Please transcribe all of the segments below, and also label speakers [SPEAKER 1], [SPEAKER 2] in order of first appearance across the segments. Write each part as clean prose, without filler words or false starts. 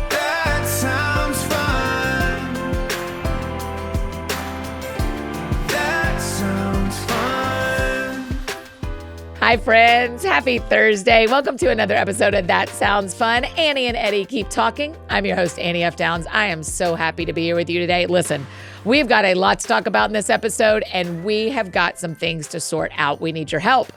[SPEAKER 1] That sounds fun. That sounds fun.
[SPEAKER 2] Hi, friends. Happy Thursday. Welcome to another episode of That Sounds Fun. Annie and Eddie keep talking. I'm your host, Annie F. Downs. I am so happy to be here with you today. Listen, we've got a lot to talk about in this episode, and we have got some things to sort out. We need your help.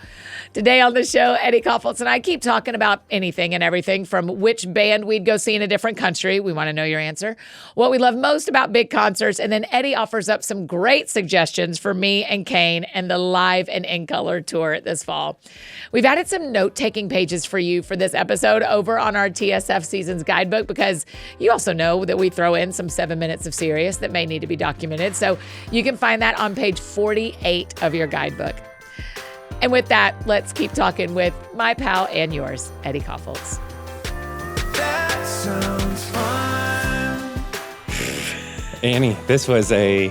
[SPEAKER 2] Today on the show, Eddie Kaufholz and I keep talking about anything and everything from which band we'd go see in a different country. We want to know your answer. What we love most about big concerts. And then Eddie offers up some great suggestions for me and CAIN and the live and in color tour this fall. We've added some note-taking pages for you for this episode over on our TSF Seasons Guidebook because you also know that we throw in some 7 minutes of serious that may need to be documented. So you can find that on page 48 of your guidebook. And with that, let's keep talking with my pal and yours, Eddie Kaufholz.
[SPEAKER 1] That sounds fun.
[SPEAKER 3] Annie, this was a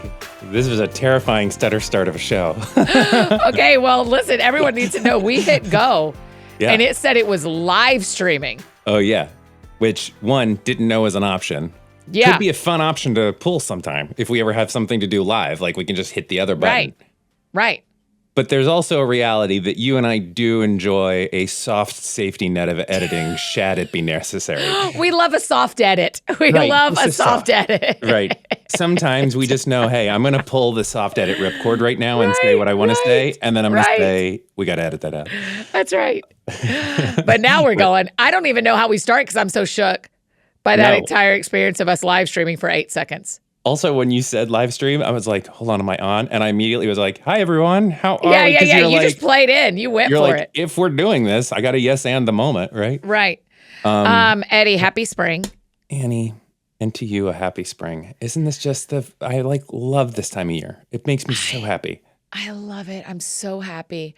[SPEAKER 3] terrifying stutter start of a show.
[SPEAKER 2] Okay, well, listen, everyone needs to know we hit go, and it said it was live streaming.
[SPEAKER 3] Oh, yeah. Which one didn't know was an option.
[SPEAKER 2] Yeah.
[SPEAKER 3] Could be a fun option to pull sometime if we ever have something to do live. Like we can just hit the other button.
[SPEAKER 2] Right.
[SPEAKER 3] But there's also a reality that you and I do enjoy a soft safety net of editing, should it be necessary.
[SPEAKER 2] We love a soft edit. We
[SPEAKER 3] Right.
[SPEAKER 2] love
[SPEAKER 3] It's
[SPEAKER 2] a
[SPEAKER 3] just
[SPEAKER 2] soft edit.
[SPEAKER 3] Right. Sometimes we just know, hey, I'm going to pull the soft edit ripcord right now and say what I want to say. And then I'm going to say, we got to edit that out.
[SPEAKER 2] That's right. But now we're going, I don't even know how we start because I'm so shook by that entire experience of us live streaming for 8 seconds.
[SPEAKER 3] Also, when you said live stream, I was like, hold on, am I on? And I immediately was like, hi, everyone. How are
[SPEAKER 2] Yeah.
[SPEAKER 3] we? 'Cause
[SPEAKER 2] You
[SPEAKER 3] you're
[SPEAKER 2] just played in. You went
[SPEAKER 3] you're
[SPEAKER 2] for
[SPEAKER 3] like,
[SPEAKER 2] it.
[SPEAKER 3] if we're doing this, I got a yes and the moment, right?
[SPEAKER 2] Right. Eddie, happy spring.
[SPEAKER 3] Annie, and to you, a happy spring. Isn't this just I love this time of year. It makes me so happy.
[SPEAKER 2] I love it. I'm so happy.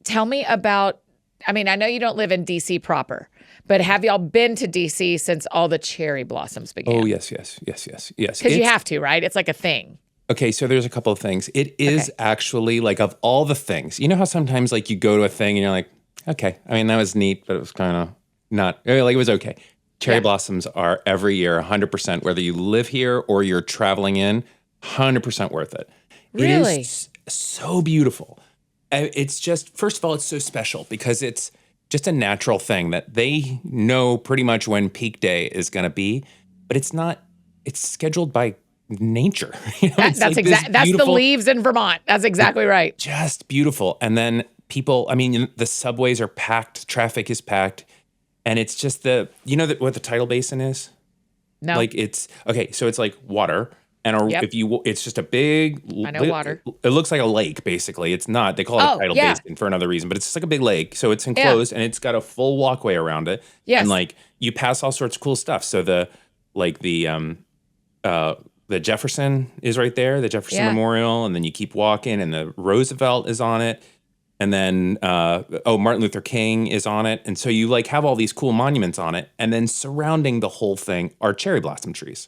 [SPEAKER 2] Tell me about, I know you don't live in D.C. proper, but have y'all been to D.C. since all the cherry blossoms began?
[SPEAKER 3] Oh, yes.
[SPEAKER 2] Because you have to, right? It's like a thing.
[SPEAKER 3] Okay, so there's a couple of things. It is actually, like, of all the things, you know how sometimes, like, you go to a thing and you're like, okay, that was neat, but it was kind of not, like, it was okay. Cherry blossoms are every year 100%, whether you live here or you're traveling in, 100% worth it.
[SPEAKER 2] Really?
[SPEAKER 3] It is so beautiful. It's just, first of all, it's so special because it's just a natural thing that they know pretty much when peak day is going to be, but it's not, it's scheduled by nature.
[SPEAKER 2] That's the leaves in Vermont. That's exactly right.
[SPEAKER 3] Just beautiful. And then people, the subways are packed, traffic is packed, and it's just what the tidal basin is?
[SPEAKER 2] No.
[SPEAKER 3] Like so it's like water. And it's just a big,
[SPEAKER 2] I know water.
[SPEAKER 3] It looks like a lake, basically. It's not. They call it a tidal basin for another reason, but it's just like a big lake. So it's enclosed and it's got a full walkway around it.
[SPEAKER 2] Yes.
[SPEAKER 3] And like you pass all sorts of cool stuff. So the Jefferson is right there, the Jefferson Memorial, and then you keep walking, and the Roosevelt is on it, and then Martin Luther King is on it, and so you like have all these cool monuments on it, and then surrounding the whole thing are cherry blossom trees.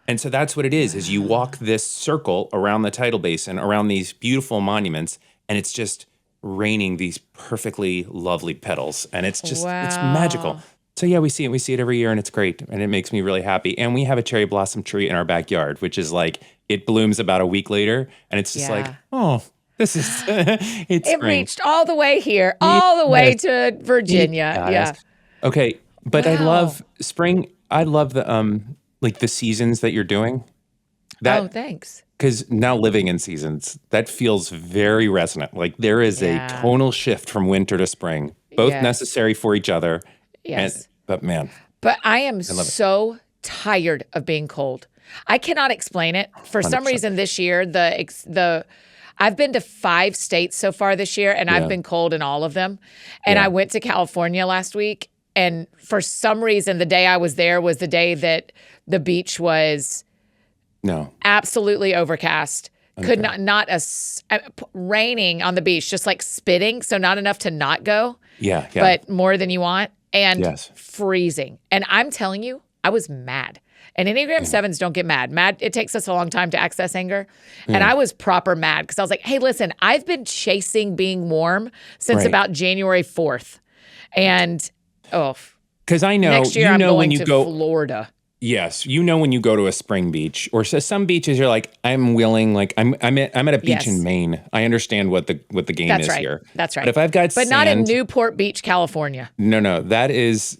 [SPEAKER 3] And so that's what it is you walk this circle around the tidal basin, around these beautiful monuments, and it's just raining these perfectly lovely petals. And it's just, it's magical. So yeah, we see it every year, and it's great. And it makes me really happy. And we have a cherry blossom tree in our backyard, which is like, it blooms about a week later. And it's just like, oh, this is, it's
[SPEAKER 2] It
[SPEAKER 3] spring.
[SPEAKER 2] reached all the way here, all the way to Virginia. Yeah.
[SPEAKER 3] Okay. But I love spring. I love the seasons that you're doing.
[SPEAKER 2] Thanks.
[SPEAKER 3] Because now living in seasons, that feels very resonant. Like there is a tonal shift from winter to spring, both necessary for each other.
[SPEAKER 2] Yes.
[SPEAKER 3] But
[SPEAKER 2] I am so tired of being cold. I cannot explain it. For 100%. Some reason this year, I've been to 5 states so far this year, and I've been cold in all of them. And I went to California last week, and for some reason, the day I was there was the day that the beach was absolutely overcast. Okay. Could not raining on the beach, just like spitting. So not enough to not go.
[SPEAKER 3] Yeah.
[SPEAKER 2] But more than you want. And freezing. And I'm telling you, I was mad. And Enneagram 7s don't get mad. It takes us a long time to access anger. And I was proper mad because I was like, hey, listen, I've been chasing being warm since about January 4th. And
[SPEAKER 3] Because I know,
[SPEAKER 2] next year I'm
[SPEAKER 3] when
[SPEAKER 2] going
[SPEAKER 3] you
[SPEAKER 2] to
[SPEAKER 3] go,
[SPEAKER 2] Florida.
[SPEAKER 3] yes, when you go to a spring beach, or some beaches, you're like, I'm willing, like I'm at a beach
[SPEAKER 2] Yes.
[SPEAKER 3] in Maine. I understand what the game
[SPEAKER 2] That's
[SPEAKER 3] is
[SPEAKER 2] right.
[SPEAKER 3] here.
[SPEAKER 2] That's right.
[SPEAKER 3] But if I've got
[SPEAKER 2] But
[SPEAKER 3] sand,
[SPEAKER 2] not in Newport Beach, California.
[SPEAKER 3] no, that is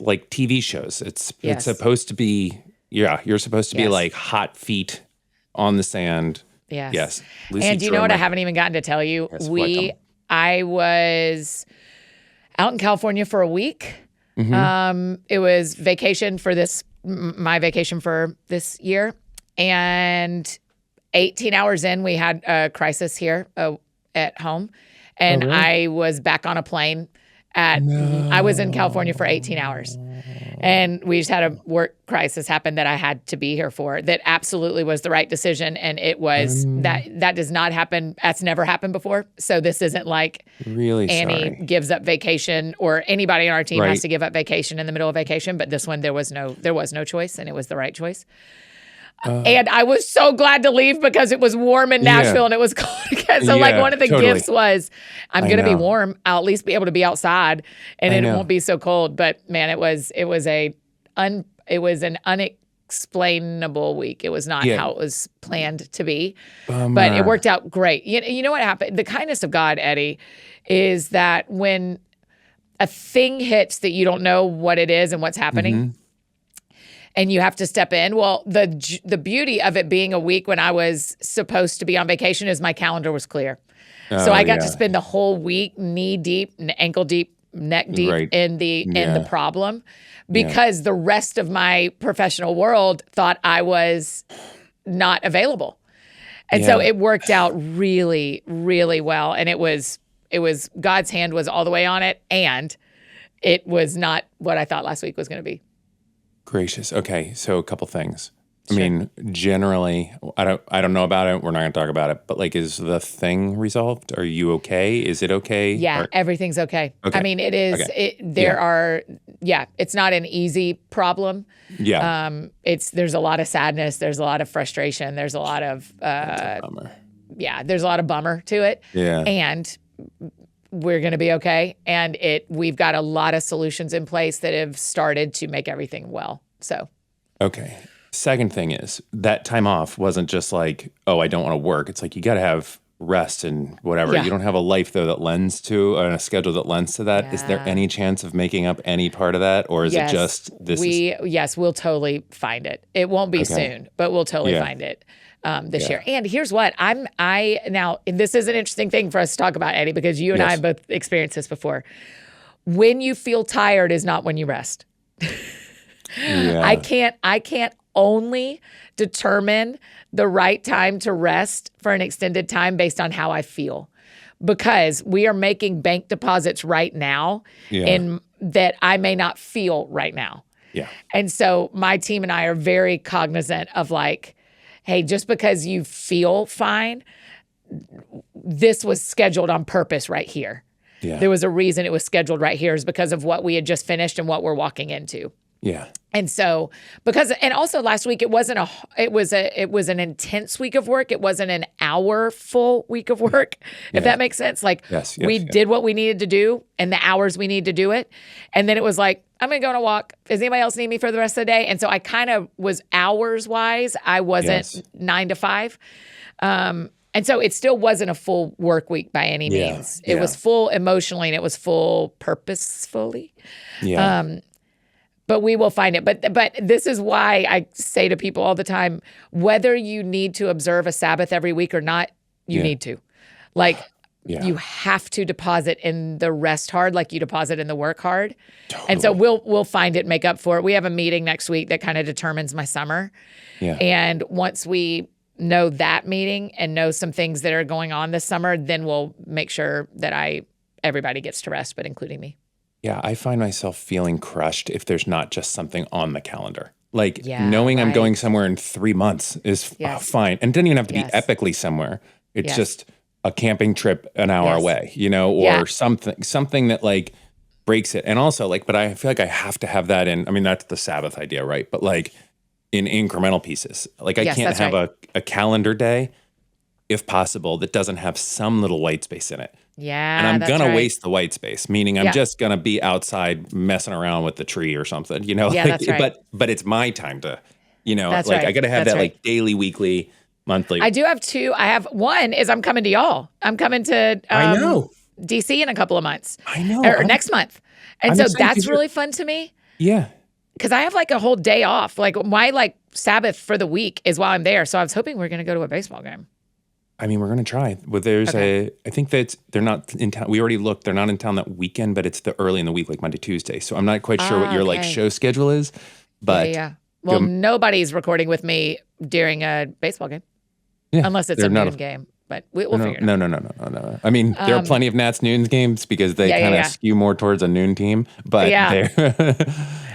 [SPEAKER 3] like TV shows. It's
[SPEAKER 2] Yes.
[SPEAKER 3] supposed to be, you're supposed to be
[SPEAKER 2] Yes.
[SPEAKER 3] like hot feet on the sand.
[SPEAKER 2] Yes.
[SPEAKER 3] Yes. Lucy
[SPEAKER 2] And do you know what I
[SPEAKER 3] Tromer.
[SPEAKER 2] haven't even gotten to tell you?
[SPEAKER 3] Yes, welcome.
[SPEAKER 2] I was out in California for a week.
[SPEAKER 3] Mm-hmm.
[SPEAKER 2] It was vacation for my vacation for this year. And 18 hours in, we had a crisis here at home. And
[SPEAKER 3] really?
[SPEAKER 2] I was back on a plane I was in California for 18 hours. And we just had a work crisis happen that I had to be here for. That absolutely was the right decision. And it was that does not happen. That's never happened before. So this isn't like
[SPEAKER 3] Really
[SPEAKER 2] Annie
[SPEAKER 3] sorry.
[SPEAKER 2] gives up vacation, or anybody on our team
[SPEAKER 3] Right.
[SPEAKER 2] has to give up vacation in the middle of vacation. But this one, there was no choice, and it was the right choice. And I was so glad to leave because it was warm in Nashville and it was cold again. So like
[SPEAKER 3] Yeah,
[SPEAKER 2] one of the
[SPEAKER 3] totally.
[SPEAKER 2] gifts was I'm going to be
[SPEAKER 3] know.
[SPEAKER 2] warm. I'll at least be able to be outside and
[SPEAKER 3] I
[SPEAKER 2] it
[SPEAKER 3] know.
[SPEAKER 2] won't be so cold. But man, it was an unexplainable week. It was not
[SPEAKER 3] Yeah.
[SPEAKER 2] how it was planned to be.
[SPEAKER 3] Bummer.
[SPEAKER 2] But it worked out great. You know what happened? The kindness of God, Eddie, is that when a thing hits that you don't know what it is and what's happening, and you have to step in. Well, the beauty of it being a week when I was supposed to be on vacation is my calendar was clear. So I got to spend the whole week knee deep, ankle deep, neck deep
[SPEAKER 3] Right.
[SPEAKER 2] in the problem, because the rest of my professional world thought I was not available. And so
[SPEAKER 3] Yeah.
[SPEAKER 2] it worked out really, really well. And it was God's hand was all the way on it, and it was not what I thought last week was going to be.
[SPEAKER 3] Gracious. Okay, so a couple things. I mean, generally, I don't know about it. We're not going to talk about it. But like, is the thing resolved? Are you okay? Is it okay?
[SPEAKER 2] Yeah,
[SPEAKER 3] Or-
[SPEAKER 2] everything's okay.
[SPEAKER 3] Okay.
[SPEAKER 2] I mean, it is.
[SPEAKER 3] Okay.
[SPEAKER 2] It's not an easy problem.
[SPEAKER 3] yeah.
[SPEAKER 2] There's a lot of sadness. There's a lot of frustration. There's a lot of
[SPEAKER 3] Bummer.
[SPEAKER 2] there's a lot of bummer to it.
[SPEAKER 3] Yeah.
[SPEAKER 2] And we're going to be okay. And we've got a lot of solutions in place that have started to make everything well. So.
[SPEAKER 3] Okay. Second thing is that time off wasn't just like, oh, I don't want to work. It's like you got to have rest and whatever.
[SPEAKER 2] Yeah.
[SPEAKER 3] You don't have a life though that lends to, and a schedule that lends to that. Is there
[SPEAKER 2] Yeah.
[SPEAKER 3] any chance of making up any part of that, or is it just this?
[SPEAKER 2] Yes, we'll totally find it. It won't be soon, but we'll totally
[SPEAKER 3] Yeah.
[SPEAKER 2] find it this year. And here's what now this is an interesting thing for us to talk about, Eddie, because you and I
[SPEAKER 3] Yes.
[SPEAKER 2] both experienced this before. When you feel tired is not when you rest.
[SPEAKER 3] Yeah.
[SPEAKER 2] I can't only determine the right time to rest for an extended time based on how I feel, because we are making bank deposits right now in that I may not feel right now.
[SPEAKER 3] Yeah.
[SPEAKER 2] And so my team and I are very cognizant of like, hey, just because you feel fine, this was scheduled on purpose right here.
[SPEAKER 3] Yeah.
[SPEAKER 2] There was a reason it was scheduled right here, is because of what we had just finished and what we're walking into.
[SPEAKER 3] Yeah.
[SPEAKER 2] And so and also last week it was an intense week of work. It wasn't an hour full week of work, if that makes sense. Like
[SPEAKER 3] Yes,
[SPEAKER 2] we did what we needed to do and the hours we need to do it. And then it was like, I'm going to go on a walk. Does anybody else need me for the rest of the day? And so I kind of was hours wise. I wasn't 9 to 5. And so it still wasn't a full work week by any means. It was full emotionally and it was full purposefully.
[SPEAKER 3] Yeah.
[SPEAKER 2] But we will find it. But this is why I say to people all the time, whether you need to observe a Sabbath every week or not, you need to. Like, you have to deposit in the rest hard like you deposit in the work hard. Totally. And so we'll find it, make up for it. We have a meeting next week that kind of determines my summer.
[SPEAKER 3] Yeah.
[SPEAKER 2] And once we know that meeting and know some things that are going on this summer, then we'll make sure that everybody gets to rest, but including me.
[SPEAKER 3] Yeah, I find myself feeling crushed if there's not just something on the calendar. Like
[SPEAKER 2] Yeah,
[SPEAKER 3] knowing I'm
[SPEAKER 2] right.
[SPEAKER 3] going somewhere in 3 months is
[SPEAKER 2] Yes.
[SPEAKER 3] fine. And it doesn't even have to
[SPEAKER 2] Yes.
[SPEAKER 3] be epically somewhere. It's
[SPEAKER 2] Yes.
[SPEAKER 3] just a camping trip an hour
[SPEAKER 2] Yes.
[SPEAKER 3] away, or
[SPEAKER 2] Yeah.
[SPEAKER 3] something that like breaks it. And also like, but I feel like I have to have that in, I mean, that's the Sabbath idea, right? But like in incremental pieces. Like I
[SPEAKER 2] Yes,
[SPEAKER 3] can't
[SPEAKER 2] that's
[SPEAKER 3] have
[SPEAKER 2] right.
[SPEAKER 3] a calendar day, if possible, that doesn't have some little white space in it.
[SPEAKER 2] Yeah,
[SPEAKER 3] And I'm
[SPEAKER 2] that's
[SPEAKER 3] going to
[SPEAKER 2] right.
[SPEAKER 3] waste the white space, meaning I'm
[SPEAKER 2] Yeah.
[SPEAKER 3] just going to be outside messing around with the tree or something, you know?
[SPEAKER 2] Yeah,
[SPEAKER 3] Like,
[SPEAKER 2] that's right.
[SPEAKER 3] but it's my time to,
[SPEAKER 2] That's
[SPEAKER 3] like I
[SPEAKER 2] right.
[SPEAKER 3] got to have
[SPEAKER 2] That's
[SPEAKER 3] that
[SPEAKER 2] right.
[SPEAKER 3] like daily, weekly, monthly.
[SPEAKER 2] I do have two. I have one is I'm coming to y'all. I'm coming to
[SPEAKER 3] I know.
[SPEAKER 2] DC in a couple of months.
[SPEAKER 3] I know.
[SPEAKER 2] Or next month. And
[SPEAKER 3] I'm
[SPEAKER 2] so
[SPEAKER 3] excited 'cause
[SPEAKER 2] that's
[SPEAKER 3] you're-
[SPEAKER 2] really fun to me
[SPEAKER 3] Yeah.
[SPEAKER 2] because I have like a whole day off. Like my like Sabbath for the week is while I'm there. So I was hoping we're going to go to a baseball game.
[SPEAKER 3] I mean, we're going to try. Well, I think that they're not in town. We already looked. They're not in town that weekend, but it's the early in the week, like Monday, Tuesday. So I'm not quite sure what your like
[SPEAKER 2] okay.
[SPEAKER 3] show schedule is, but
[SPEAKER 2] Yeah. Well, nobody's recording with me during a baseball game
[SPEAKER 3] yeah,
[SPEAKER 2] unless it's
[SPEAKER 3] they're
[SPEAKER 2] a
[SPEAKER 3] not
[SPEAKER 2] noon game. But we'll figure it out.
[SPEAKER 3] No. I mean, there are plenty of Nats Noons games because they kind of skew more towards a noon team, but they're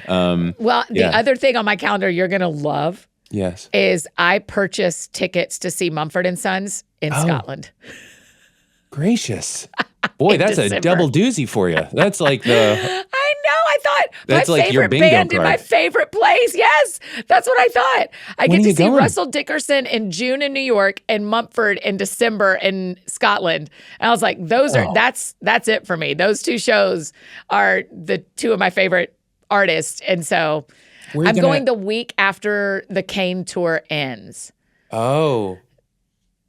[SPEAKER 2] Well, the other thing on my calendar you're going to love
[SPEAKER 3] yes.
[SPEAKER 2] is I purchased tickets to see Mumford and Sons in Scotland.
[SPEAKER 3] Gracious. Boy, that's
[SPEAKER 2] December.
[SPEAKER 3] a double doozy for you. That's like the
[SPEAKER 2] I know. I thought
[SPEAKER 3] That's
[SPEAKER 2] my
[SPEAKER 3] like your
[SPEAKER 2] favorite
[SPEAKER 3] bingo
[SPEAKER 2] band in my
[SPEAKER 3] card.
[SPEAKER 2] favorite place. Yes, that's what I thought. I
[SPEAKER 3] When
[SPEAKER 2] get
[SPEAKER 3] are
[SPEAKER 2] to
[SPEAKER 3] you
[SPEAKER 2] see
[SPEAKER 3] going?
[SPEAKER 2] Russell Dickerson in June in New York and Mumford in December in Scotland. And I was like, that's it for me. Those two shows are the two of my favorite artists. And so
[SPEAKER 3] Where are you
[SPEAKER 2] I'm
[SPEAKER 3] gonna-
[SPEAKER 2] going the week after the CAIN tour ends.
[SPEAKER 3] Oh.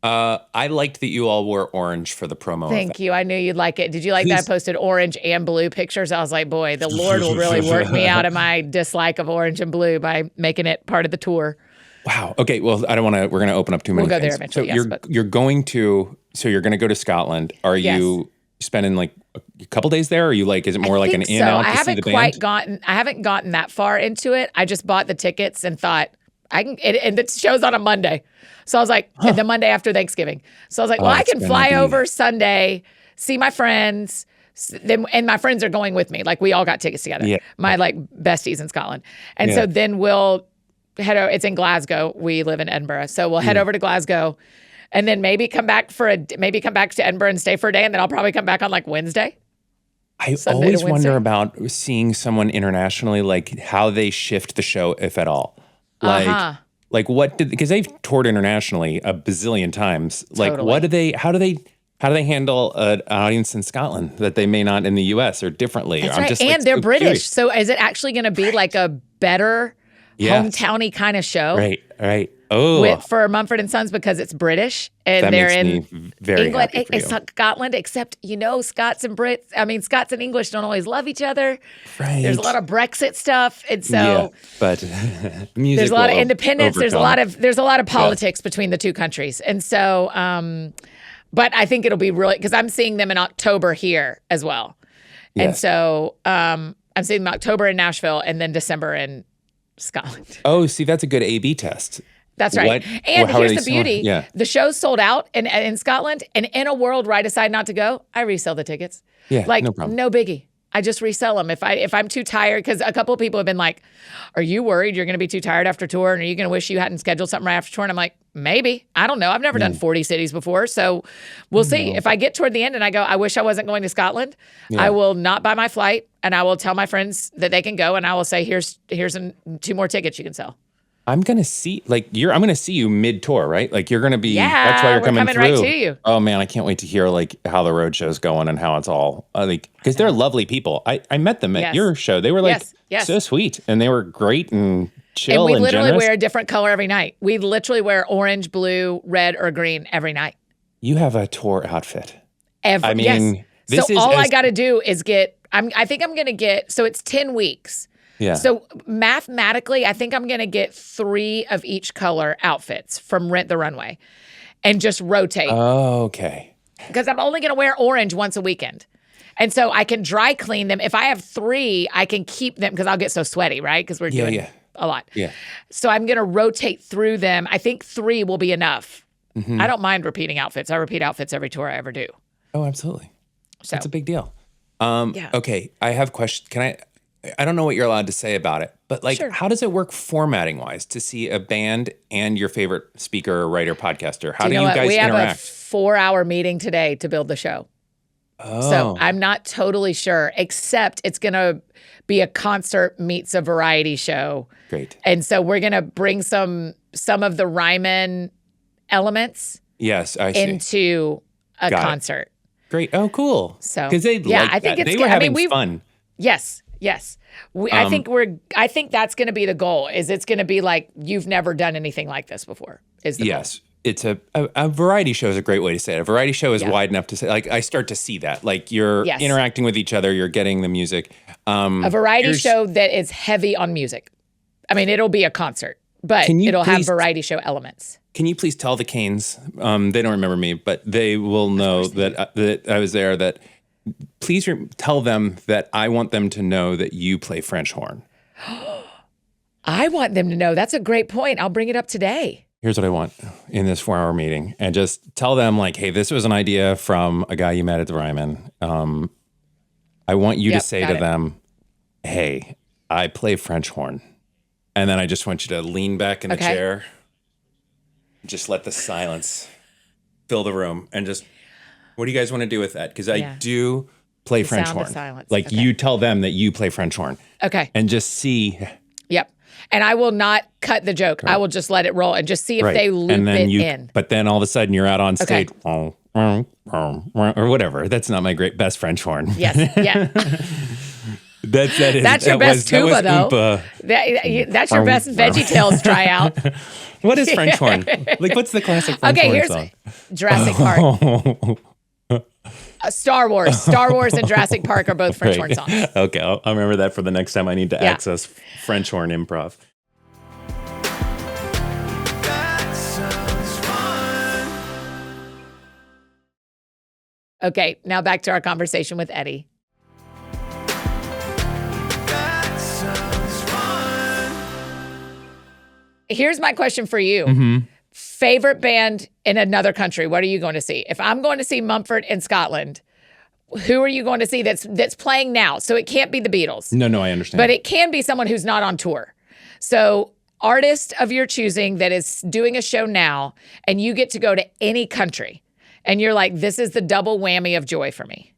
[SPEAKER 3] I liked that you all wore orange for the promo.
[SPEAKER 2] Thank you. I knew you'd like it. Did you like that I
[SPEAKER 3] Please.
[SPEAKER 2] posted orange and blue pictures? I was like, boy, the Lord will really work me out of my dislike of orange and blue by making it part of the tour.
[SPEAKER 3] Wow. Okay. Well, I don't want to. We're going to open up too many.
[SPEAKER 2] We'll go there
[SPEAKER 3] things.
[SPEAKER 2] eventually,
[SPEAKER 3] So
[SPEAKER 2] yes, but-
[SPEAKER 3] you're going to. So you're going to go to Scotland. Are you spending like a couple days there? Or are you like? Is it more
[SPEAKER 2] I
[SPEAKER 3] like an
[SPEAKER 2] think
[SPEAKER 3] in
[SPEAKER 2] so.
[SPEAKER 3] out
[SPEAKER 2] I
[SPEAKER 3] to see
[SPEAKER 2] haven't
[SPEAKER 3] the
[SPEAKER 2] quite
[SPEAKER 3] band?
[SPEAKER 2] I haven't gotten that far into it. I just bought the tickets and thought I can. And the show's on a Monday, so I was like, the Monday after Thanksgiving. So I was like, well, I
[SPEAKER 3] it's
[SPEAKER 2] can
[SPEAKER 3] gonna
[SPEAKER 2] fly
[SPEAKER 3] be-
[SPEAKER 2] over Sunday, see my friends. And my friends are going with me. Like we all got tickets together.
[SPEAKER 3] Yeah.
[SPEAKER 2] My like besties in Scotland, and so
[SPEAKER 3] Yeah.
[SPEAKER 2] then we'll head over. It's in Glasgow. We live in Edinburgh, so we'll head over to Glasgow, and then maybe come back to Edinburgh and stay for a day, and then I'll probably come back on like Wednesday.
[SPEAKER 3] I
[SPEAKER 2] Sunday to
[SPEAKER 3] always
[SPEAKER 2] Wednesday.
[SPEAKER 3] wonder about seeing someone internationally, like how they shift the show, if at all. Like what did, because they've toured internationally a bazillion times. Like
[SPEAKER 2] Totally.
[SPEAKER 3] what do they, how do they handle an audience in Scotland that they may not in the US or differently?
[SPEAKER 2] That's
[SPEAKER 3] I'm
[SPEAKER 2] right.
[SPEAKER 3] just
[SPEAKER 2] And
[SPEAKER 3] like,
[SPEAKER 2] they're
[SPEAKER 3] so
[SPEAKER 2] British.
[SPEAKER 3] curious.
[SPEAKER 2] So is it actually going to be like a better
[SPEAKER 3] Yes.
[SPEAKER 2] hometowny kind of show
[SPEAKER 3] Right. Oh,
[SPEAKER 2] for Mumford and Sons because it's British and
[SPEAKER 3] that
[SPEAKER 2] they're
[SPEAKER 3] makes
[SPEAKER 2] in
[SPEAKER 3] me very
[SPEAKER 2] England,
[SPEAKER 3] happy for you.
[SPEAKER 2] Scotland, except, Scots and English don't always love each other.
[SPEAKER 3] Right.
[SPEAKER 2] There's a lot of Brexit stuff. And so
[SPEAKER 3] yeah, but music
[SPEAKER 2] there's a lot of
[SPEAKER 3] will
[SPEAKER 2] independence. There's a lot of politics between the two countries. And so, but I think it'll be really, because I'm seeing them in October here as well. And
[SPEAKER 3] Yes.
[SPEAKER 2] so I'm seeing them October in Nashville and then December in Scotland.
[SPEAKER 3] Oh, see, that's a good A/B test.
[SPEAKER 2] That's right.
[SPEAKER 3] What-
[SPEAKER 2] And
[SPEAKER 3] how are
[SPEAKER 2] here's
[SPEAKER 3] they
[SPEAKER 2] the
[SPEAKER 3] selling?
[SPEAKER 2] beauty.
[SPEAKER 3] Yeah.
[SPEAKER 2] The show's sold out in Scotland. And in a world where I decide not to go, I resell the tickets.
[SPEAKER 3] Yeah,
[SPEAKER 2] Like,
[SPEAKER 3] no problem.
[SPEAKER 2] no biggie. I just resell them. If I'm too tired, because a couple of people have been like, are you worried you're going to be too tired after tour? And are you going to wish you hadn't scheduled something right after tour? And I'm like, maybe. I don't know. I've never done 40 cities before. So we'll see. If I get toward the end and I go, I wish I wasn't going to Scotland, I will not buy my flight and I will tell my friends that they can go and I will say, here's 2 more tickets you can sell.
[SPEAKER 3] I'm gonna see I'm gonna see you mid tour, right? Like you're gonna be.
[SPEAKER 2] Yeah,
[SPEAKER 3] that's why you're
[SPEAKER 2] we're
[SPEAKER 3] coming
[SPEAKER 2] coming
[SPEAKER 3] through.
[SPEAKER 2] right to you.
[SPEAKER 3] Oh man, I can't wait to hear like how the road show's going and how it's all. Because they're lovely people. I met them at
[SPEAKER 2] Yes.
[SPEAKER 3] your show. They were like
[SPEAKER 2] Yes.
[SPEAKER 3] so sweet and they were great and chill
[SPEAKER 2] And we
[SPEAKER 3] and
[SPEAKER 2] literally
[SPEAKER 3] generous.
[SPEAKER 2] wear a different color every night. We literally wear orange, blue, red, or green every night.
[SPEAKER 3] You have a tour outfit.
[SPEAKER 2] I
[SPEAKER 3] mean,
[SPEAKER 2] yes.
[SPEAKER 3] this
[SPEAKER 2] So
[SPEAKER 3] is
[SPEAKER 2] all I
[SPEAKER 3] as-
[SPEAKER 2] got to do is I think I'm going to get, so it's 10 weeks.
[SPEAKER 3] Yeah.
[SPEAKER 2] So mathematically, I think I'm going to get 3 of each color outfits from Rent the Runway and just rotate
[SPEAKER 3] Oh, okay.
[SPEAKER 2] because I'm only going to wear orange once a weekend. And so I can dry clean them. If I have 3, I can keep them because I'll get so sweaty, right? Because we're doing a lot.
[SPEAKER 3] Yeah.
[SPEAKER 2] So I'm going to rotate through them. I think 3 will be enough.
[SPEAKER 3] Mm-hmm.
[SPEAKER 2] I don't mind repeating outfits. I repeat outfits every tour I ever do.
[SPEAKER 3] Oh, absolutely.
[SPEAKER 2] So
[SPEAKER 3] That's a big deal.
[SPEAKER 2] yeah.
[SPEAKER 3] Okay, I have questions. I don't know what you're allowed to say about it, but like,
[SPEAKER 2] Sure.
[SPEAKER 3] how does it work formatting wise to see a band and your favorite speaker, writer, podcaster? How do
[SPEAKER 2] you
[SPEAKER 3] you
[SPEAKER 2] know what?
[SPEAKER 3] guys
[SPEAKER 2] We have a
[SPEAKER 3] interact?
[SPEAKER 2] 4-hour meeting today to build the show.
[SPEAKER 3] Oh,
[SPEAKER 2] So I'm not totally sure, except it's going to be a concert meets a variety show.
[SPEAKER 3] great.
[SPEAKER 2] And so we're going to bring some of the Ryman elements
[SPEAKER 3] Yes, I see.
[SPEAKER 2] into a
[SPEAKER 3] Got it.
[SPEAKER 2] concert.
[SPEAKER 3] Great. Oh, cool.
[SPEAKER 2] So,
[SPEAKER 3] because they
[SPEAKER 2] yeah,
[SPEAKER 3] like
[SPEAKER 2] I think
[SPEAKER 3] that.
[SPEAKER 2] it's
[SPEAKER 3] They were
[SPEAKER 2] good. I mean,
[SPEAKER 3] having
[SPEAKER 2] we-
[SPEAKER 3] fun.
[SPEAKER 2] Yes. I think that's going to be the goal. Is it's going to be like you've never done anything like this before. Is the
[SPEAKER 3] Yes. It's a variety show is a great way to say it. A variety show is wide enough to say, like, I start to see that. Like, you're interacting with each other, you're getting the music.
[SPEAKER 2] a variety show that is heavy on music. I mean, it'll be a concert, but it'll have variety show elements.
[SPEAKER 3] Can you please tell the Cains, they don't remember me, but they will know that I was there, that please tell them that I want them to know that you play French horn.
[SPEAKER 2] I want them to know. That's a great point. I'll bring it up today.
[SPEAKER 3] Here's what I want in this 4-hour meeting, and just tell them, like, hey, this was an idea from a guy you met at the Ryman. I want you to say to them, hey, I play French horn. And then I just want you to lean back in the chair, just let the silence fill the room, and just, what do you guys want to do with that? Because I do play French horn.
[SPEAKER 2] Silence.
[SPEAKER 3] Like, you tell them that you play French horn.
[SPEAKER 2] Okay.
[SPEAKER 3] And just see.
[SPEAKER 2] Yep. And I will not cut the joke. I will just let it roll and just see if they loop it in.
[SPEAKER 3] But then all of a sudden you're out on stage, or whatever. That's not my best French horn.
[SPEAKER 2] Yes. Yeah.
[SPEAKER 3] That's
[SPEAKER 2] your best tuba, though. That's your best VeggieTales tryout.
[SPEAKER 3] What is French horn? Like, what's the classic French horn song?
[SPEAKER 2] Jurassic Park. Star Wars and Jurassic Park are both French horn songs.
[SPEAKER 3] Okay, I'll remember that for the next time I need to access French horn improv.
[SPEAKER 1] That sounds fun.
[SPEAKER 2] Okay, now back to our conversation with Eddie.
[SPEAKER 1] That sounds fun.
[SPEAKER 2] Here's my question for you. Favorite band in another country, what are you going to see? If I'm going to see Mumford in Scotland, who are you going to see that's playing now? So it can't be the Beatles.
[SPEAKER 3] No, I understand.
[SPEAKER 2] But it can be someone who's not on tour. So artist of your choosing that is doing a show now, and you get to go to any country, and you're like, this is the double whammy of joy for me.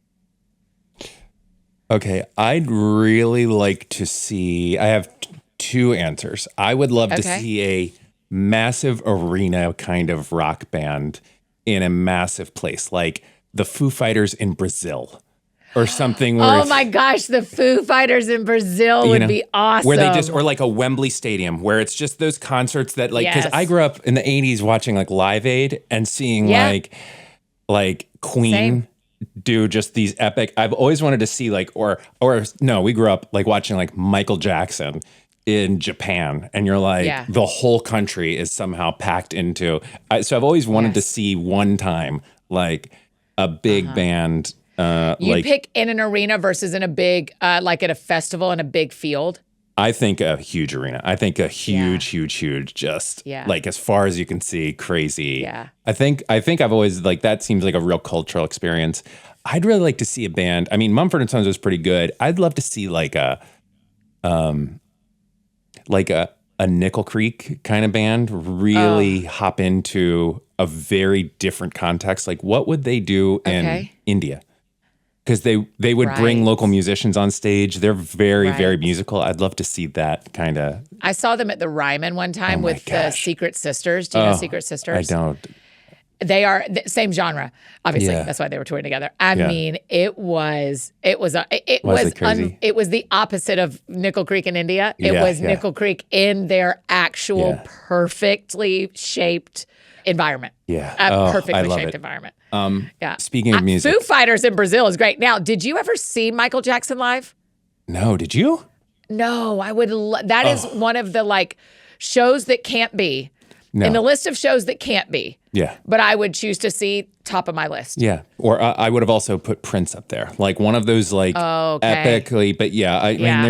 [SPEAKER 3] Okay, I'd really like to see, I have two answers. I would love to see a massive arena kind of rock band in a massive place, like the Foo Fighters in Brazil or something. Where
[SPEAKER 2] oh my gosh, the Foo Fighters in Brazil would be awesome.
[SPEAKER 3] Where they just, or like a Wembley Stadium, where it's just those concerts that, like, because I grew up in the 80s watching like Live Aid and seeing like Queen do just these epic, I've always wanted to see like, or no, we grew up like watching like Michael Jackson in Japan, and you're like, the whole country is somehow packed into. So I've always wanted to see one time like a big band.
[SPEAKER 2] You pick in an arena versus in a big, like at a festival in a big field.
[SPEAKER 3] I think a huge arena. I think a huge, just like as far as you can see, crazy.
[SPEAKER 2] Yeah.
[SPEAKER 3] I think I've always like, that seems like a real cultural experience. I'd really like to see a band. I mean, Mumford & Sons was pretty good. I'd love to see like a Nickel Creek kind of band really hop into a very different context. Like, what would they do in India? Because they would bring local musicians on stage. They're very, very musical. I'd love to see that kind of.
[SPEAKER 2] I saw them at the Ryman one time with the Secret Sisters. Do you know Secret Sisters?
[SPEAKER 3] I don't.
[SPEAKER 2] They are the same genre, obviously. That's why they were touring together. I mean, it was the opposite of Nickel Creek in India. It was Nickel Creek in their actual perfectly shaped environment. A perfectly shaped environment.
[SPEAKER 3] Speaking of music,
[SPEAKER 2] Foo Fighters in Brazil is great. Now, did you ever see Michael Jackson live?
[SPEAKER 3] No, did you?
[SPEAKER 2] No, I would. That is one of the like shows that can't be in the list of shows that can't be.
[SPEAKER 3] Yeah.
[SPEAKER 2] But I would choose to see top of my list.
[SPEAKER 3] Yeah. Or I would have also put Prince up there. Like one of those like epically, but I mean,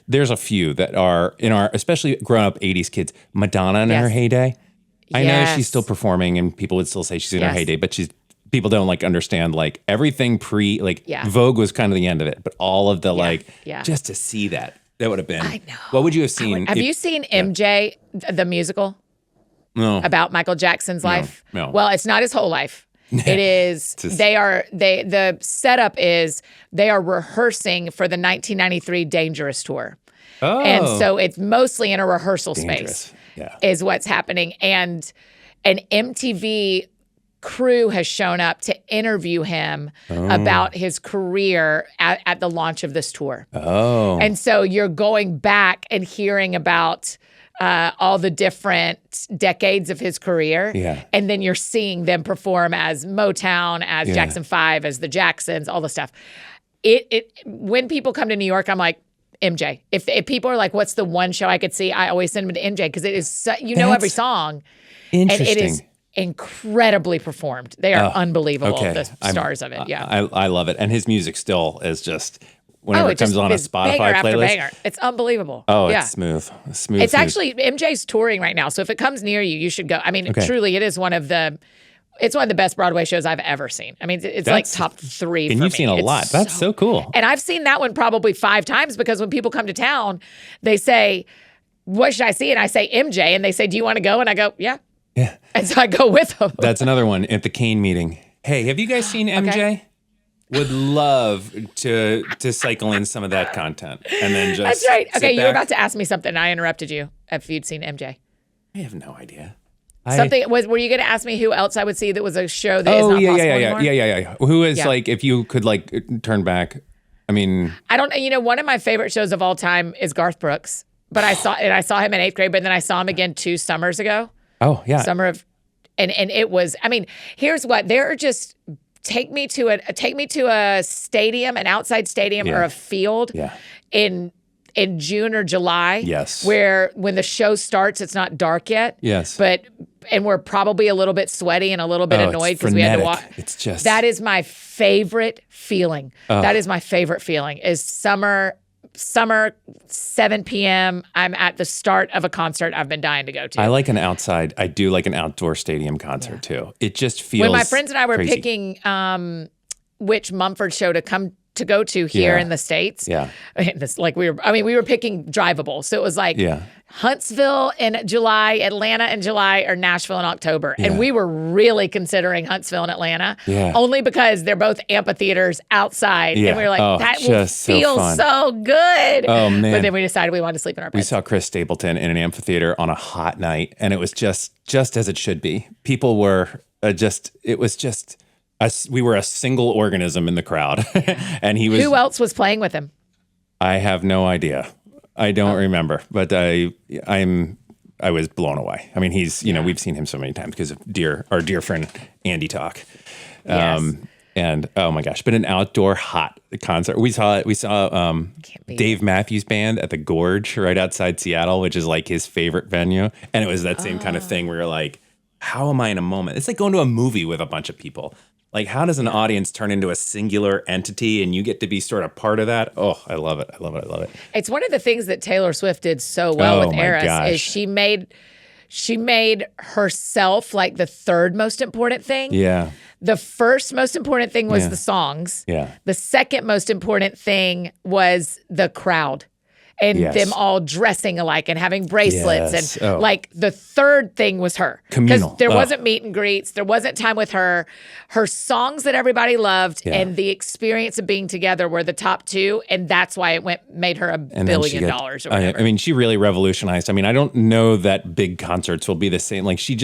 [SPEAKER 3] there's a few that are in our, especially grown up 80s kids, Madonna in her heyday. I know she's still performing and people would still say she's in her heyday, but people don't like understand like everything Vogue was kind of the end of it, but all of the just to see that would have been. I know. What would you have seen?
[SPEAKER 2] Have you seen MJ, the musical?
[SPEAKER 3] No.
[SPEAKER 2] About Michael Jackson's life?
[SPEAKER 3] No.
[SPEAKER 2] Well, it's not his whole life. It is, the setup is they are rehearsing for the 1993 Dangerous tour.
[SPEAKER 3] Oh.
[SPEAKER 2] And so it's mostly in a rehearsal space is what's happening. And MTV crew has shown up to interview him about his career at the launch of this tour.
[SPEAKER 3] Oh.
[SPEAKER 2] And so you're going back and hearing about all the different decades of his career.
[SPEAKER 3] Yeah.
[SPEAKER 2] And then you're seeing them perform as Motown, as Jackson 5, as the Jacksons, all the stuff. When people come to New York, I'm like, MJ. If people are like, what's the one show I could see? I always send them to MJ because it is, every song.
[SPEAKER 3] Interesting.
[SPEAKER 2] And it is incredibly performed. They are unbelievable, the stars of it. Yeah.
[SPEAKER 3] I love it. And his music still is just, whenever it comes on a Spotify
[SPEAKER 2] banger after
[SPEAKER 3] playlist.
[SPEAKER 2] banger. It's unbelievable.
[SPEAKER 3] Oh,
[SPEAKER 2] yeah.
[SPEAKER 3] it's smooth.
[SPEAKER 2] It's actually, MJ's touring right now. So if it comes near you, you should go. I mean, truly, it is one of the best Broadway shows I've ever seen. I mean, it's like top 3 for me.
[SPEAKER 3] And you've seen a lot. That's so cool.
[SPEAKER 2] And I've seen that one probably 5 times because when people come to town, they say, what should I see? And I say MJ. And they say, do you want to go? And I go, yeah.
[SPEAKER 3] Yeah.
[SPEAKER 2] And so I go with them.
[SPEAKER 3] That's another one at the CAIN meeting. Hey, have you guys seen MJ?
[SPEAKER 2] Okay.
[SPEAKER 3] Would love to cycle in some of that content. And then just
[SPEAKER 2] That's right. Okay, you were
[SPEAKER 3] back.
[SPEAKER 2] about to ask me something. I interrupted you if you'd seen MJ.
[SPEAKER 3] I have no idea.
[SPEAKER 2] Were you going to ask me who else I would see that was a show that is not possible anymore?
[SPEAKER 3] Yeah. Who is like, if you could like turn back, I mean.
[SPEAKER 2] I don't know. One of my favorite shows of all time is Garth Brooks, but I saw him in 8th grade, but then I saw him again 2 summers ago.
[SPEAKER 3] Oh, yeah.
[SPEAKER 2] And it was, I mean, here's what, there are just, take me to a stadium, an outside stadium or a field in June or July.
[SPEAKER 3] Yes.
[SPEAKER 2] Where when the show starts, it's not dark yet.
[SPEAKER 3] Yes.
[SPEAKER 2] And we're probably a little bit sweaty and a little bit annoyed because we had to walk.
[SPEAKER 3] It's just.
[SPEAKER 2] That is my favorite feeling. That is my favorite feeling is summer, 7 p.m. I'm at the start of a concert I've been dying to go to.
[SPEAKER 3] I do like an outdoor stadium concert too. It just feels
[SPEAKER 2] when my friends and I were
[SPEAKER 3] crazy.
[SPEAKER 2] picking which Mumford show to go to here in the States.
[SPEAKER 3] Yeah.
[SPEAKER 2] We were picking drivable. So it was like Huntsville in July, Atlanta in July, or Nashville in October.
[SPEAKER 3] Yeah.
[SPEAKER 2] And we were really considering Huntsville and Atlanta only because they're both amphitheaters outside.
[SPEAKER 3] Yeah.
[SPEAKER 2] And we were like, that will
[SPEAKER 3] just
[SPEAKER 2] feel so good.
[SPEAKER 3] Oh, man.
[SPEAKER 2] But then we decided we wanted to sleep in our beds.
[SPEAKER 3] We saw Chris Stapleton in an amphitheater on a hot night, and it was just as it should be. People were we were a single organism in the crowd. And he was.
[SPEAKER 2] Who else was playing with him?
[SPEAKER 3] I have no idea. I don't remember, but I was blown away. I mean, he's, we've seen him so many times because of our dear friend Andy Talk.
[SPEAKER 2] Yes.
[SPEAKER 3] And oh my gosh, but an outdoor hot concert. We saw Dave Matthews Band at the Gorge right outside Seattle, which is like his favorite venue. And it was that same kind of thing where you're like, how am I in a moment? It's like going to a movie with a bunch of people. Like, how does an audience turn into a singular entity and you get to be sort of part of that? Oh, I love it. I love it. I love it.
[SPEAKER 2] It's one of the things that Taylor Swift did so well with
[SPEAKER 3] my
[SPEAKER 2] Eras
[SPEAKER 3] gosh.
[SPEAKER 2] is she made herself like the third most important thing.
[SPEAKER 3] Yeah.
[SPEAKER 2] The first most important thing was the songs.
[SPEAKER 3] Yeah.
[SPEAKER 2] The second most important thing was the crowd. And them all dressing alike and having bracelets.
[SPEAKER 3] Yes.
[SPEAKER 2] And like the third thing was her.
[SPEAKER 3] Communal.
[SPEAKER 2] Because there wasn't meet and greets. There wasn't time with her. Her songs that everybody loved and the experience of being together were the top 2. And that's why it made her $1 billion or whatever.
[SPEAKER 3] I mean, she really revolutionized. I mean, I don't know that big concerts will be the same. Like she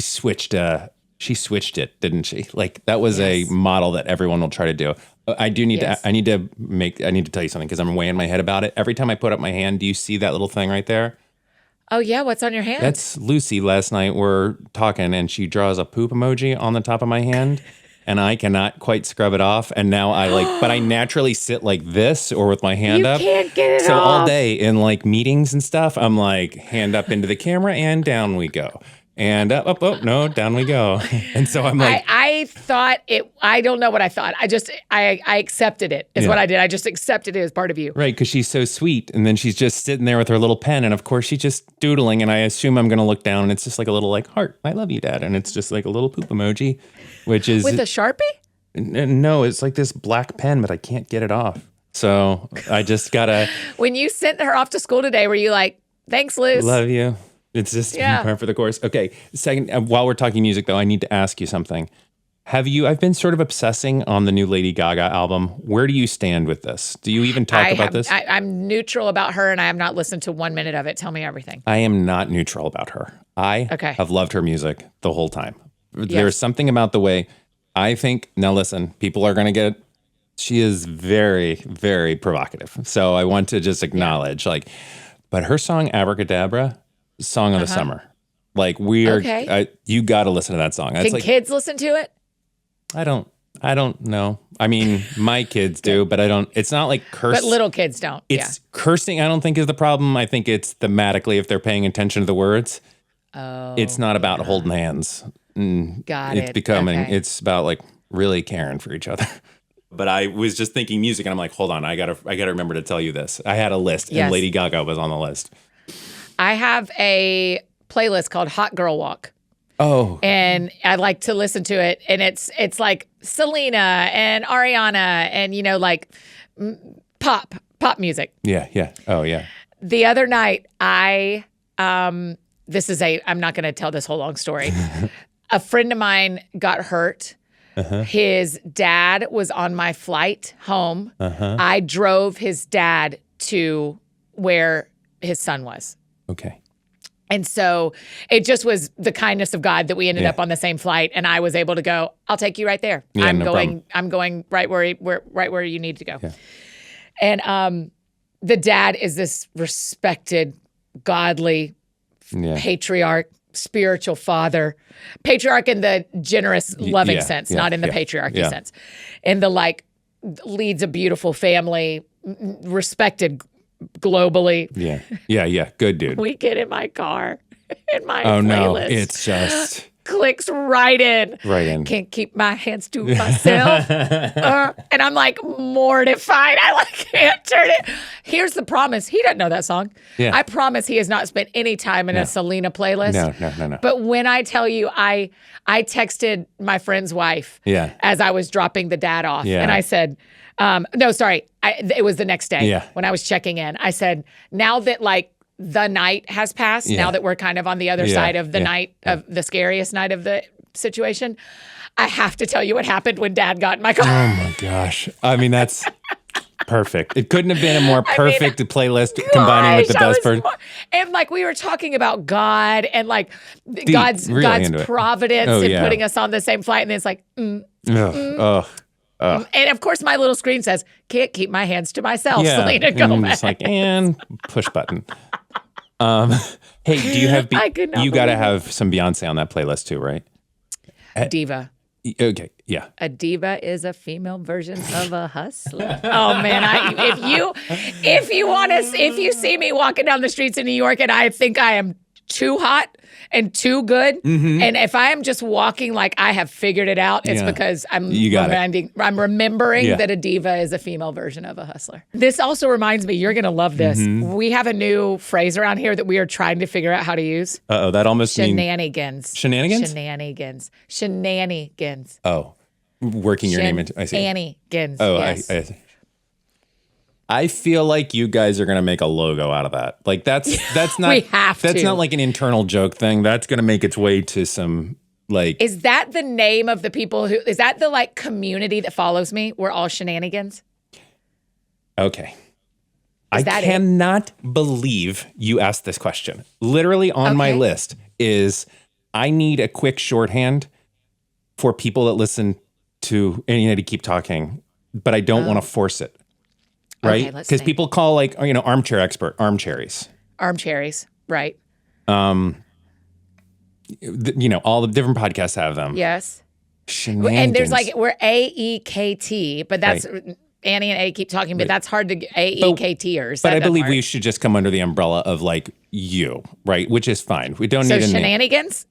[SPEAKER 3] switched it, didn't she? Like that was a model that everyone will try to do. I need to tell you something because I'm way in my head about it. Every time I put up my hand, do you see that little thing right there?
[SPEAKER 2] Oh yeah, what's on your hand?
[SPEAKER 3] That's Lucy. Last night we're talking and she draws a poop emoji on the top of my hand and I cannot quite scrub it off. And now but I naturally sit like this or with my hand up.
[SPEAKER 2] You can't get it
[SPEAKER 3] so
[SPEAKER 2] off.
[SPEAKER 3] all day in like meetings and stuff, I'm like hand up into the camera and down we go. And up, no, down we go. And so I'm like,
[SPEAKER 2] I don't know what I thought. I accepted it is what I did. I just accepted it as part of you.
[SPEAKER 3] Right, because she's so sweet. And then she's just sitting there with her little pen. And of course, she's just doodling. And I assume I'm going to look down and it's just like a little like heart. I love you, Dad. And it's just like a little poop emoji, which is.
[SPEAKER 2] With a Sharpie?
[SPEAKER 3] No, it's like this black pen, but I can't get it off. So I just got to.
[SPEAKER 2] When you sent her off to school today, were you like, thanks, Liz?
[SPEAKER 3] Love you. It's just part for the course. Okay. Second, while we're talking music, though, I need to ask you something. I've been sort of obsessing on the new Lady Gaga album. Where do you stand with this? Do you even talk about this?
[SPEAKER 2] I'm neutral about her, and I have not listened to 1 minute of it. Tell me everything.
[SPEAKER 3] I am not neutral about her. I have loved her music the whole time. There's something about the way I think. Now, listen, people are going to get. She is very, very provocative. So I want to just acknowledge, but her song "Abracadabra," song of the summer. Like we are.
[SPEAKER 2] Okay.
[SPEAKER 3] You got to listen to that song.
[SPEAKER 2] Can kids listen to it?
[SPEAKER 3] I don't know. I mean, my kids do, but I don't. It's not like curse.
[SPEAKER 2] But little kids don't.
[SPEAKER 3] It's cursing. I don't think is the problem. I think it's thematically if they're paying attention to the words.
[SPEAKER 2] Oh.
[SPEAKER 3] It's not about holding hands.
[SPEAKER 2] Got it.
[SPEAKER 3] It's becoming.
[SPEAKER 2] Okay.
[SPEAKER 3] It's about like really caring for each other. But I was just thinking music, and I'm like, hold on, I gotta remember to tell you this. I had a list, and Lady Gaga was on the list.
[SPEAKER 2] I have a playlist called Hot Girl Walk.
[SPEAKER 3] Oh.
[SPEAKER 2] And I like to listen to it. And it's like Selena and Ariana and, like pop music.
[SPEAKER 3] Yeah. Oh, yeah.
[SPEAKER 2] The other night, I'm not going to tell this whole long story. A friend of mine got hurt. His dad was on my flight home. I drove his dad to where his son was.
[SPEAKER 3] Okay.
[SPEAKER 2] And so it just was the kindness of God that we ended up on the same flight, and I was able to go. I'll take you right there.
[SPEAKER 3] Yeah,
[SPEAKER 2] I'm
[SPEAKER 3] no
[SPEAKER 2] going.
[SPEAKER 3] problem.
[SPEAKER 2] I'm going right where you need to go.
[SPEAKER 3] Yeah.
[SPEAKER 2] And the dad is this respected, godly patriarch, spiritual father, patriarch in the generous, loving sense, not in the patriarchy sense. In the leads a beautiful family, respected globally.
[SPEAKER 3] Yeah. Good dude.
[SPEAKER 2] We get in my car, in my
[SPEAKER 3] Oh
[SPEAKER 2] playlist.
[SPEAKER 3] no, it's just
[SPEAKER 2] clicks right in. Can't keep my hands to myself. And I'm like mortified. I can't turn it. Here's the promise. He doesn't know that song.
[SPEAKER 3] Yeah.
[SPEAKER 2] I promise he has not spent any time in a Selena playlist.
[SPEAKER 3] No.
[SPEAKER 2] But when I tell you, I texted my friend's wife as I was dropping the dad off.
[SPEAKER 3] Yeah.
[SPEAKER 2] And I said, no, sorry. It was the next day when I was checking in. I said, now that the night has passed, now that we're kind of on the other side of the night of the scariest night of the situation, I have to tell you what happened when Dad got in my car.
[SPEAKER 3] Oh my gosh. I mean, that's perfect. It couldn't have been a more perfect playlist combining with the best part.
[SPEAKER 2] And we were talking about God and God's providence in putting us on the same flight. And then it's and of course, my little screen says, "Can't keep my hands to myself." Selena Gomez.
[SPEAKER 3] Just and push button. Hey, do you have? You got to have some Beyonce on that playlist too, right?
[SPEAKER 2] Diva.
[SPEAKER 3] Okay, yeah.
[SPEAKER 2] A diva is a female version of a hustler. Oh man, if you see me walking down the streets in New York and I think I am too hot and too good, and if I am just walking like I have figured it out, it's because I'm remembering that a diva is a female version of a hustler. This also reminds me, you're gonna love this. We have a new phrase around here that we are trying to figure out how to use.
[SPEAKER 3] That almost
[SPEAKER 2] ShenANNIEgans.
[SPEAKER 3] Shenanigans?
[SPEAKER 2] ShenANNIegans.
[SPEAKER 3] Oh, working your name into. I see.
[SPEAKER 2] ShenANNIegans.
[SPEAKER 3] Oh,
[SPEAKER 2] yes.
[SPEAKER 3] I feel like you guys are going to make a logo out of that. That's not.
[SPEAKER 2] We have
[SPEAKER 3] That's
[SPEAKER 2] to.
[SPEAKER 3] not like an internal joke thing. That's going to make its way to some
[SPEAKER 2] Is that the name of the people who? Is that the community that follows me? We're all ShenANNIegans.
[SPEAKER 3] Okay. I cannot believe you asked this question. Literally on my list is I need a quick shorthand for people that listen to and to keep talking, but I don't want to force it. Right? Because people call armchair expert armcherries.
[SPEAKER 2] Armcherries, right.
[SPEAKER 3] All the different podcasts have them.
[SPEAKER 2] Yes.
[SPEAKER 3] ShenANNIegans.
[SPEAKER 2] And there's we're AEKT, but that's Annie and A keep talking, but that's hard to AEKTers.
[SPEAKER 3] But I believe we should just come under the umbrella of you, right? Which is fine. We don't need a name.
[SPEAKER 2] ShenANNIegans?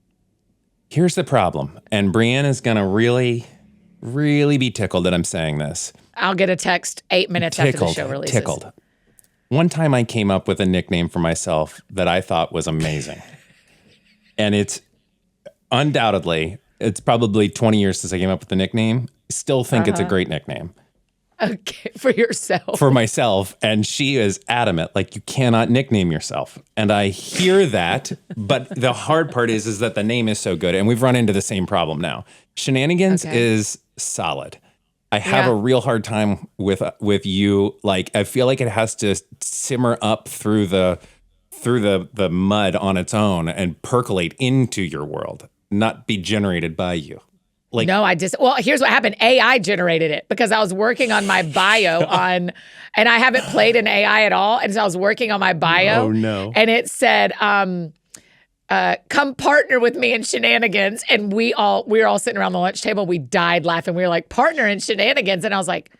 [SPEAKER 3] Here's the problem. And Brienne is going to really, really be tickled that I'm saying this.
[SPEAKER 2] I'll get a text 8 minutes after the show releases.
[SPEAKER 3] Tickled. One time I came up with a nickname for myself that I thought was amazing. And it's undoubtedly, it's probably 20 years since I came up with the nickname. Still think it's a great nickname.
[SPEAKER 2] Okay, for yourself.
[SPEAKER 3] For myself. And she is adamant, you cannot nickname yourself. And I hear that, but the hard part is that the name is so good. And we've run into the same problem now. ShenANNIegans is solid. I have a real hard time with you. I feel like it has to simmer up through the mud on its own and percolate into your world. not be generated by you. Like,
[SPEAKER 2] No, well, here's what happened. AI generated it because I was working on my bio and I haven't played an AI at all. And so I was working on my bio.
[SPEAKER 3] Oh, no.
[SPEAKER 2] And it said, come partner with me in ShenANNIEgans. And we were all sitting around the lunch table. We died laughing. We were like, partner in ShenANNIEgans. And I was like,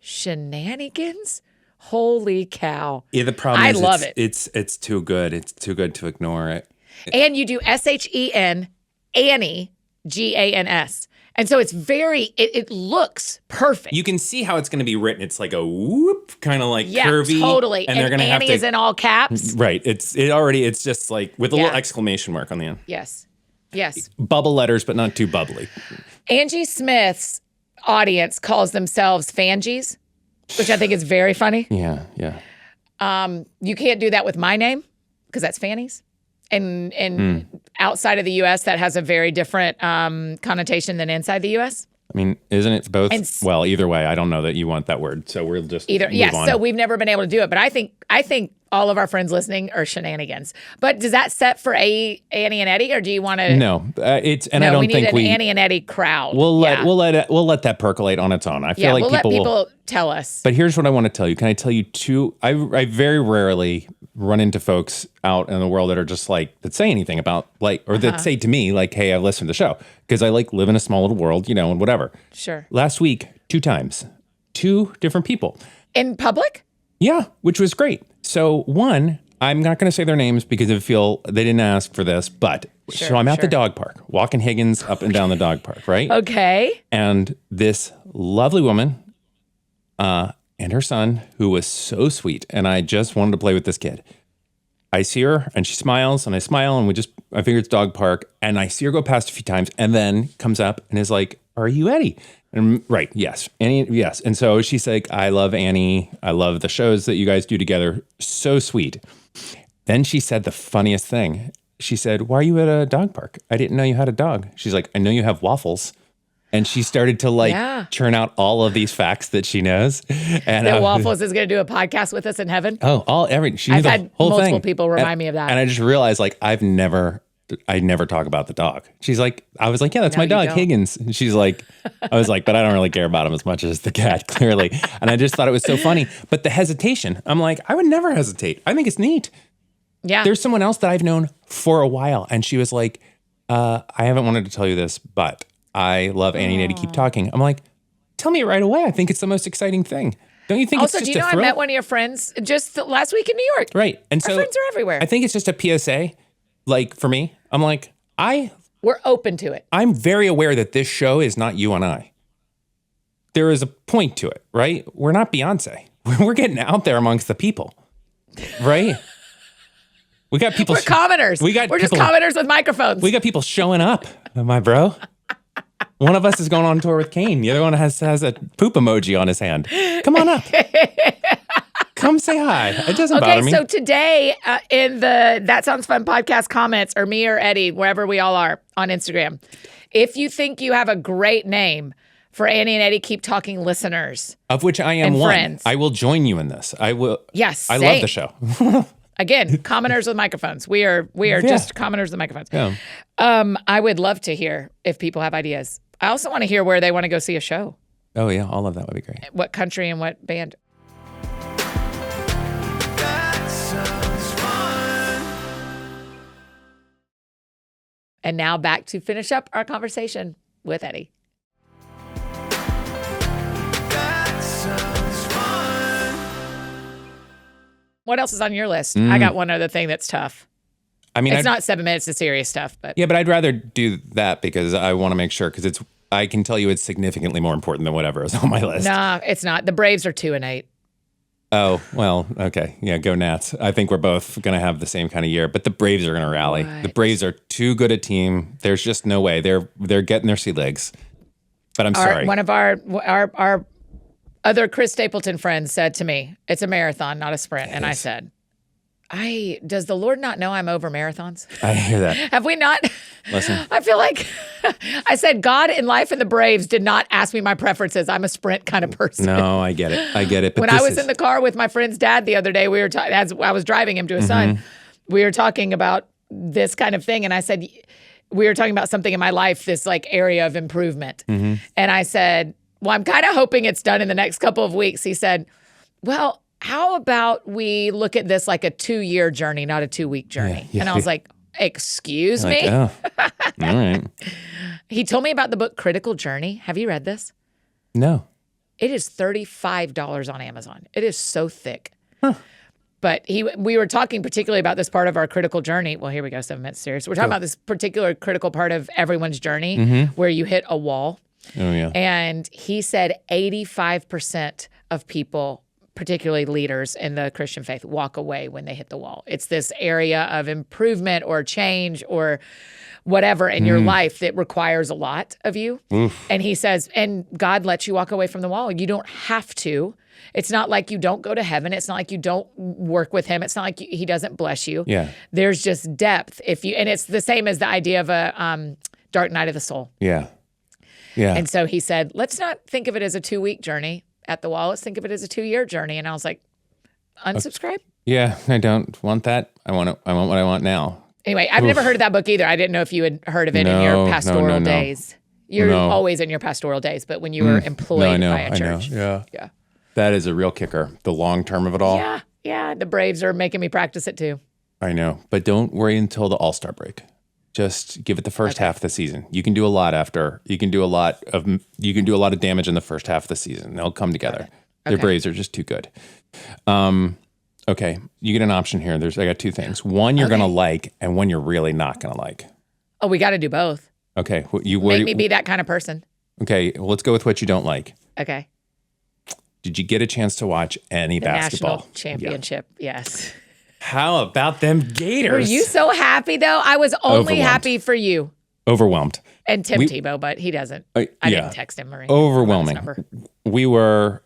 [SPEAKER 2] ShenANNIEgans? Holy cow.
[SPEAKER 3] Yeah, the problem is
[SPEAKER 2] love it.
[SPEAKER 3] It's too good. It's too good to ignore it.
[SPEAKER 2] And you do SHEN, Annie, GANS. And so it's it looks perfect.
[SPEAKER 3] You can see how it's going to be written. It's like a whoop, kind of like
[SPEAKER 2] Yeah,
[SPEAKER 3] curvy.
[SPEAKER 2] totally.
[SPEAKER 3] And they're going to have
[SPEAKER 2] Annie
[SPEAKER 3] to.
[SPEAKER 2] is in all caps.
[SPEAKER 3] Right. It's just like with a
[SPEAKER 2] Yeah.
[SPEAKER 3] little exclamation mark on the end.
[SPEAKER 2] Yes. Yes.
[SPEAKER 3] Bubble letters, but not too bubbly.
[SPEAKER 2] Angie Smith's audience calls themselves Fangies, which I think is very funny.
[SPEAKER 3] Yeah. Yeah.
[SPEAKER 2] You can't do that with my name because that's Fannies. And outside of the U.S., that has a very different connotation than inside the U.S.
[SPEAKER 3] I mean, isn't it both?
[SPEAKER 2] And
[SPEAKER 3] Well, either way, I don't know that you want that word, so we'll just move on.
[SPEAKER 2] So we've never been able to do it, but I think all of our friends listening are ShenANNIEgans. But does that set for Annie and Eddie, or do you want to?
[SPEAKER 3] No, it's and
[SPEAKER 2] No,
[SPEAKER 3] I don't
[SPEAKER 2] we need
[SPEAKER 3] think
[SPEAKER 2] an
[SPEAKER 3] we.
[SPEAKER 2] Annie and Eddie crowd.
[SPEAKER 3] We'll
[SPEAKER 2] Yeah.
[SPEAKER 3] let that percolate on its own. I feel
[SPEAKER 2] Yeah,
[SPEAKER 3] like
[SPEAKER 2] we'll let
[SPEAKER 3] people
[SPEAKER 2] people tell us.
[SPEAKER 3] But here's what I want to tell you. Can I tell you two? I very rarely run into folks out in the world that are just like, that say anything about like, or that say to me like, hey, I've listened to the show. Because I like live in a small little world, and whatever.
[SPEAKER 2] Sure.
[SPEAKER 3] Last week, 2 times, 2 different people.
[SPEAKER 2] In public?
[SPEAKER 3] Yeah, which was great. So one, I'm not going to say their names because I feel they didn't ask for this, but so I'm at the dog park, walking Higgins up and down the dog park, right?
[SPEAKER 2] Okay.
[SPEAKER 3] And this lovely woman and her son, who was so sweet, and I just wanted to play with this kid. I see her, and she smiles, and I smile, and I figure it's dog park, and I see her go past a few times, and then comes up and is like, "Are you Eddie?" And right, yes, Annie, yes. And so she's like, "I love Annie. I love the shows that you guys do together. So sweet." Then she said the funniest thing. She said, "Why are you at a dog park? I didn't know you had a dog." She's like, "I know you have waffles." And she started to churn out all of these facts that she knows. And
[SPEAKER 2] That Waffles is going to do a podcast with us in heaven.
[SPEAKER 3] she knew
[SPEAKER 2] I've
[SPEAKER 3] the
[SPEAKER 2] had
[SPEAKER 3] whole
[SPEAKER 2] multiple
[SPEAKER 3] thing.
[SPEAKER 2] people remind me of that.
[SPEAKER 3] And I just realized like I never talk about the dog. She's like, I was like, yeah, that's
[SPEAKER 2] No,
[SPEAKER 3] my
[SPEAKER 2] you
[SPEAKER 3] dog,
[SPEAKER 2] don't.
[SPEAKER 3] Higgins. And she's like, I was like, but I don't really care about him as much as the cat, clearly. And I just thought it was so funny. But the hesitation, I'm like, I would never hesitate. I think it's neat.
[SPEAKER 2] Yeah.
[SPEAKER 3] There's someone else that I've known for a while. And she was like, I haven't wanted to tell you this, but I love Annie and Eddie Keep Talking. I'm like, tell me right away. I think it's the most exciting thing. Don't you think
[SPEAKER 2] Also,
[SPEAKER 3] it's
[SPEAKER 2] do
[SPEAKER 3] just
[SPEAKER 2] you know
[SPEAKER 3] a
[SPEAKER 2] I
[SPEAKER 3] thrill?
[SPEAKER 2] met one of your friends just last week in New York?
[SPEAKER 3] Right. And so
[SPEAKER 2] Our friends are everywhere.
[SPEAKER 3] I think it's just a PSA. Like for me, I'm like,
[SPEAKER 2] We're open to it.
[SPEAKER 3] I'm very aware that this show is not you and I. There is a point to it, right? We're not Beyonce. We're getting out there amongst the people, right? We got people.
[SPEAKER 2] We're commoners. We're just commoners with microphones.
[SPEAKER 3] We got people showing up, my bro. One of us is going on tour with CAIN. The other one has a poop emoji on his hand. Come on up. Come say hi. It doesn't bother me.
[SPEAKER 2] So today in the That Sounds Fun podcast comments, or me or Eddie, wherever we all are on Instagram, if you think you have a great name for Annie and Eddie Keep Talking listeners,
[SPEAKER 3] of which I am
[SPEAKER 2] and
[SPEAKER 3] one,
[SPEAKER 2] friends.
[SPEAKER 3] I will join you in this. I will.
[SPEAKER 2] Yes,
[SPEAKER 3] I
[SPEAKER 2] same.
[SPEAKER 3] love the show.
[SPEAKER 2] Again, commoners with microphones. We are just commoners with microphones.
[SPEAKER 3] Yeah.
[SPEAKER 2] I would love to hear if people have ideas. I also want to hear where they want to go see a show.
[SPEAKER 3] Oh yeah, all of that would be great.
[SPEAKER 2] What country and what band.
[SPEAKER 1] That sounds fun.
[SPEAKER 2] And now back to finish up our conversation with Eddie.
[SPEAKER 1] That sounds fun.
[SPEAKER 2] What else is on your list? I got one other thing that's tough.
[SPEAKER 3] I mean,
[SPEAKER 2] It's not 7 minutes of serious stuff, but
[SPEAKER 3] yeah, but I'd rather do that because I want to make sure because I can tell you it's significantly more important than whatever is on my list.
[SPEAKER 2] nah, it's not. The Braves are 2-8.
[SPEAKER 3] Oh, well, okay. Yeah, go Nats. I think we're both going to have the same kind of year, but the Braves are going to rally.
[SPEAKER 2] What?
[SPEAKER 3] The Braves are too good a team. There's just no way. They're getting their sea legs. But I'm sorry.
[SPEAKER 2] One of our other Chris Stapleton friends said to me, "It's a marathon, not a sprint." And I said, does the Lord not know I'm over marathons?
[SPEAKER 3] I hear that.
[SPEAKER 2] Have we not?
[SPEAKER 3] Listen.
[SPEAKER 2] I feel like I said God in life and the Braves did not ask me my preferences. I'm a sprint kind of person.
[SPEAKER 3] No, I get it. But
[SPEAKER 2] When I was in the car with my friend's dad the other day, we were as I was driving him to his son, we were talking about this kind of thing. And I said, we were talking about something in my life, this like area of improvement. And I said, well, I'm kind of hoping it's done in the next couple of weeks. He said, well, how about we look at this like a 2-year journey, not a 2-week journey? And I was like, excuse me?
[SPEAKER 3] Oh, all right.
[SPEAKER 2] He told me about the book Critical Journey. Have you read this?
[SPEAKER 3] No.
[SPEAKER 2] It is $35 on Amazon. It is so thick. But we were talking particularly about this part of our critical journey. Well, here we go, 7 minutes serious. We're talking about this particular critical part of everyone's journey where you hit a wall.
[SPEAKER 3] Oh, yeah.
[SPEAKER 2] And he said 85% of people, particularly leaders in the Christian faith, walk away when they hit the wall. It's this area of improvement or change or whatever in your life that requires a lot of you. And he says, and God lets you walk away from the wall. You don't have to. It's not like you don't go to heaven. It's not like you don't work with him. It's not like he doesn't bless you.
[SPEAKER 3] Yeah.
[SPEAKER 2] There's just depth. And it's the same as the idea of a dark night of the soul.
[SPEAKER 3] Yeah. Yeah.
[SPEAKER 2] And so he said, let's not think of it as a 2-week journey at the wall. Let's think of it as a 2-year journey. And I was like, unsubscribe?
[SPEAKER 3] Yeah. I don't want that. I want what I want now.
[SPEAKER 2] Anyway, I've never heard of that book either. I didn't know if you had heard of it in your pastoral days. You're always in your pastoral days, but when you were employed by a church.
[SPEAKER 3] Yeah.
[SPEAKER 2] Yeah.
[SPEAKER 3] That is a real kicker. The long term of it all.
[SPEAKER 2] Yeah. Yeah. The Braves are making me practice it too.
[SPEAKER 3] I know. But don't worry until the All-Star break. Just give it the first half of the season. You can do a lot after. You can do a lot of damage in the first half of the season. They'll come together. Their Braves are just too good. Okay, you get an option here. I got 2 things. One you're gonna like, and one you're really not gonna like.
[SPEAKER 2] Oh, we got to do both.
[SPEAKER 3] Okay,
[SPEAKER 2] Make me be that kind of person.
[SPEAKER 3] Okay, well, let's go with what you don't like.
[SPEAKER 2] Okay.
[SPEAKER 3] Did you get a chance to watch any basketball?
[SPEAKER 2] National championship. Yeah. Yes.
[SPEAKER 3] How about them Gators?
[SPEAKER 2] Were you so happy though? I was only happy for you.
[SPEAKER 3] Overwhelmed.
[SPEAKER 2] And Tim Tebow, but he doesn't. I didn't text him or anything.
[SPEAKER 3] Overwhelming. We were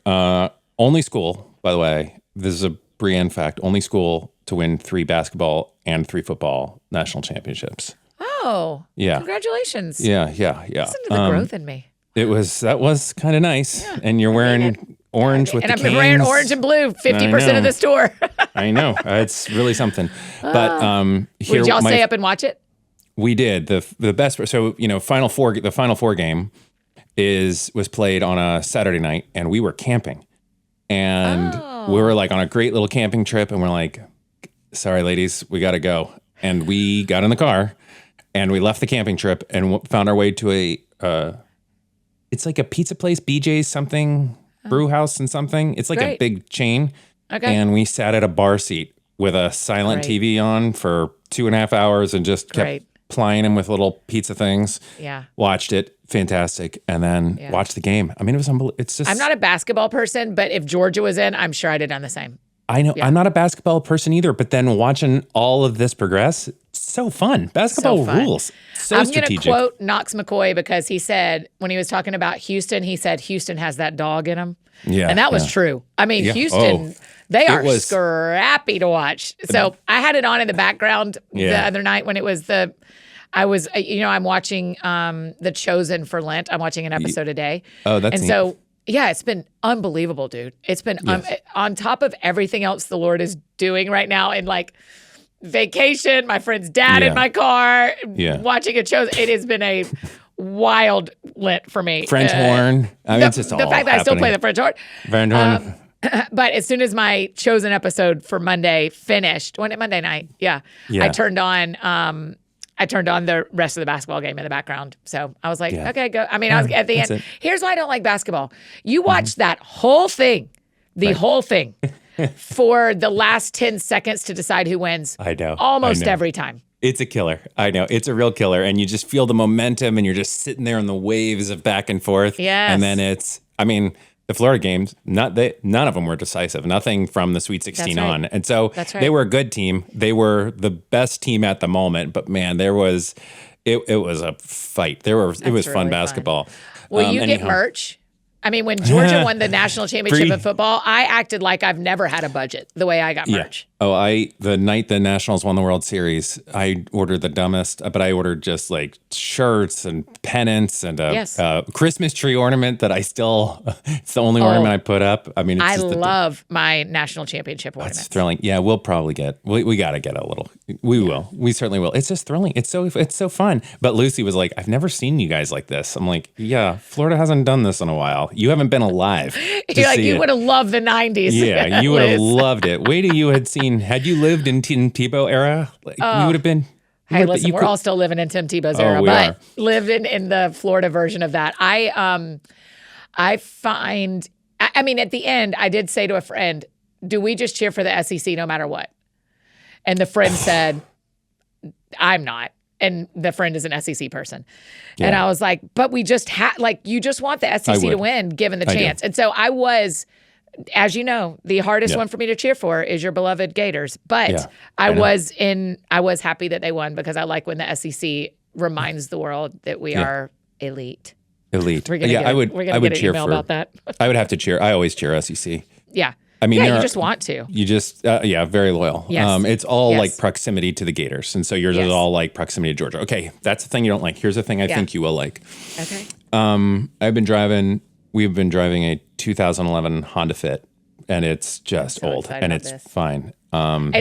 [SPEAKER 3] only school, by the way. This is a Brienne fact. Only school to win 3 basketball and 3 football national championships.
[SPEAKER 2] Oh.
[SPEAKER 3] Yeah.
[SPEAKER 2] Congratulations.
[SPEAKER 3] Yeah.
[SPEAKER 2] Listen to the growth in me.
[SPEAKER 3] That was kind of nice. Yeah, and you're wearing orange with the canes.
[SPEAKER 2] And I'm wearing orange and blue 50% of the store.
[SPEAKER 3] I know. It's really something. But here,
[SPEAKER 2] did y'all stay up and watch it?
[SPEAKER 3] We did. The best. So, the Final Four game was played on a Saturday night, and we were camping. And we were like on a great little camping trip, and we're like, sorry, ladies, we got to go. And we got in the car, and we left the camping trip and found our way to it's like a pizza place, BJ's something, brew house and something. It's like a big chain. Okay. And we sat at a bar seat with a silent TV on for 2.5 hours and just kept plying him with little pizza things.
[SPEAKER 2] Yeah.
[SPEAKER 3] Watched it. Fantastic. And then watched the game. I mean, it was unbelievable. It's just.
[SPEAKER 2] I'm not a basketball person, but if Georgia was in, I'm sure I'd have done the same.
[SPEAKER 3] I know. Yeah. I'm not a basketball person either, but then watching all of this progress, it's so fun. Basketball rules. So
[SPEAKER 2] I'm
[SPEAKER 3] strategic.
[SPEAKER 2] going to quote Knox McCoy because he said, when he was talking about Houston, he said, Houston has that dog in him. Yeah. And that was true. I mean, Houston, they are scrappy to watch. So I had it on in the background the other night when it was I'm watching The Chosen for Lent. I'm watching an episode a day.
[SPEAKER 3] Oh, that's neat.
[SPEAKER 2] So yeah, it's been unbelievable, dude. It's been on top of everything else the Lord is doing right now in like vacation, my friend's dad in my car, watching a show. It has been a wild Lent for me.
[SPEAKER 3] French horn. I mean, it's just all
[SPEAKER 2] the fact that I still play the French horn.
[SPEAKER 3] French horn.
[SPEAKER 2] But as soon as my Chosen episode for Monday finished, Monday night, I turned on the rest of the basketball game in the background. So I was like, okay, go. I mean, I was at the end. Here's why I don't like basketball. You watch that whole thing, whole thing, for the last 10 seconds to decide who wins.
[SPEAKER 3] I know.
[SPEAKER 2] Almost every time.
[SPEAKER 3] It's a killer. I know. It's a real killer. And you just feel the momentum and you're just sitting there in the waves of back and forth.
[SPEAKER 2] Yes.
[SPEAKER 3] And then the Florida games, none of them were decisive. Nothing from the Sweet 16 on. And so they were a good team. They were the best team at the moment. But man, it was a fight. It was really fun basketball.
[SPEAKER 2] Will you get merch? I mean, when Georgia won the national championship in football, I acted like I've never had a budget the way I got merch.
[SPEAKER 3] The night the Nationals won the World Series, I ordered the dumbest, but I ordered just like shirts and pennants and a Christmas tree ornament that it's the only ornament I put up. I mean,
[SPEAKER 2] I love my national championship ornament.
[SPEAKER 3] That's thrilling. Yeah, we'll probably we got to get a little. We will. We certainly will. It's just thrilling. It's so fun. But Lucy was like, I've never seen you guys like this. I'm like, yeah, Florida hasn't done this in a while. You haven't been alive.
[SPEAKER 2] You're like, you would have loved the 90s.
[SPEAKER 3] Yeah, you would have loved it. Wait till you had you lived in Tim Tebow era, like, you would have been.
[SPEAKER 2] Hey, listen, we're all still living in Tim Tebow's era, but lived in the Florida version of that. I find, I mean, at the end, I did say to a friend, do we just cheer for the SEC no matter what? And the friend said, I'm not. And the friend is an SEC person. Yeah. And I was like, but we just you just want the SEC to win given the chance. And so I was, as you know, the hardest one for me to cheer for is your beloved Gators. But I was happy that they won because I like when the SEC reminds the world that we are elite.
[SPEAKER 3] Elite.
[SPEAKER 2] We're gonna
[SPEAKER 3] I would
[SPEAKER 2] get
[SPEAKER 3] cheer
[SPEAKER 2] an email about that.
[SPEAKER 3] I would have to cheer. I always cheer SEC.
[SPEAKER 2] Yeah.
[SPEAKER 3] I mean,
[SPEAKER 2] you just want to.
[SPEAKER 3] You just, very loyal.
[SPEAKER 2] Yes.
[SPEAKER 3] It's all like proximity to the Gators. And so yours is all like proximity to Georgia. Okay, that's the thing you don't like. Here's the thing I think you will like.
[SPEAKER 2] Okay.
[SPEAKER 3] We've been driving a 2011 Honda Fit, and it's just old, and it's fine.
[SPEAKER 2] And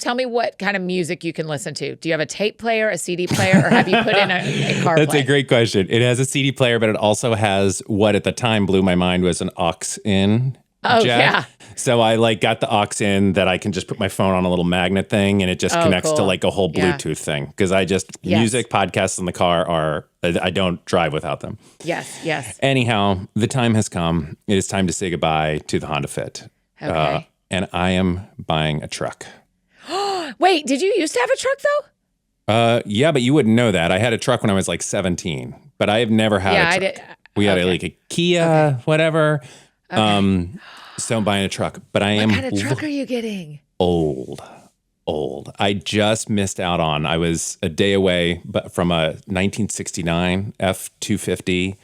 [SPEAKER 2] tell me what kind of music you can listen to. Do you have a tape player, a CD player, or have you put in a car
[SPEAKER 3] That's a great question. It has a CD player, but it also has what at the time blew my mind was an aux-in jack.
[SPEAKER 2] Yeah.
[SPEAKER 3] So I got the aux-in that I can just put my phone on a little magnet thing, and it just connects to like a whole Bluetooth thing. Because music podcasts in the car I don't drive without them.
[SPEAKER 2] Yes.
[SPEAKER 3] Anyhow, the time has come. It is time to say goodbye to the Honda Fit.
[SPEAKER 2] Okay.
[SPEAKER 3] And I am buying a truck.
[SPEAKER 2] Wait, did you used to have a truck though?
[SPEAKER 3] Yeah, but you wouldn't know that. I had a truck when I was like 17, but I have never had a truck. We had a Kia, whatever. Okay. So I'm buying a truck, but I am.
[SPEAKER 2] What kind of truck are you getting?
[SPEAKER 3] Old. I just missed out on. I was a day away, but from a 1969 F-250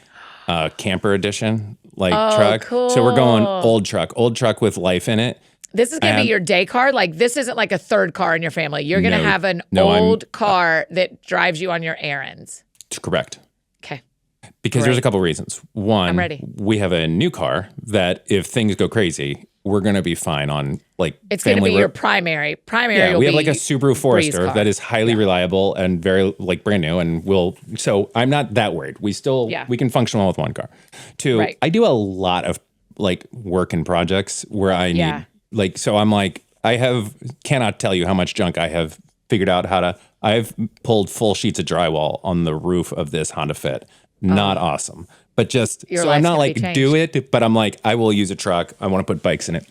[SPEAKER 3] camper edition truck.
[SPEAKER 2] Cool.
[SPEAKER 3] So we're going old truck with life in it.
[SPEAKER 2] This is going to be your day car? Like, this isn't like a third car in your family. You're going to have an old car that drives you on your errands.
[SPEAKER 3] Correct.
[SPEAKER 2] Okay.
[SPEAKER 3] Because there's a couple reasons. One,
[SPEAKER 2] I'm ready.
[SPEAKER 3] We have a new car that if things go crazy, we're going to be fine on
[SPEAKER 2] it's going to be your primary.
[SPEAKER 3] Yeah, we have like a Subaru Forester that is highly reliable and very brand new, and so I'm not that worried. We can function well with one car. Two, I do a lot of work and projects where I need so I'm cannot tell you how much junk I have figured out I've pulled full sheets of drywall on the roof of this Honda Fit. Not awesome. But I'm not do it, but I'm I will use a truck. I want to put bikes in it.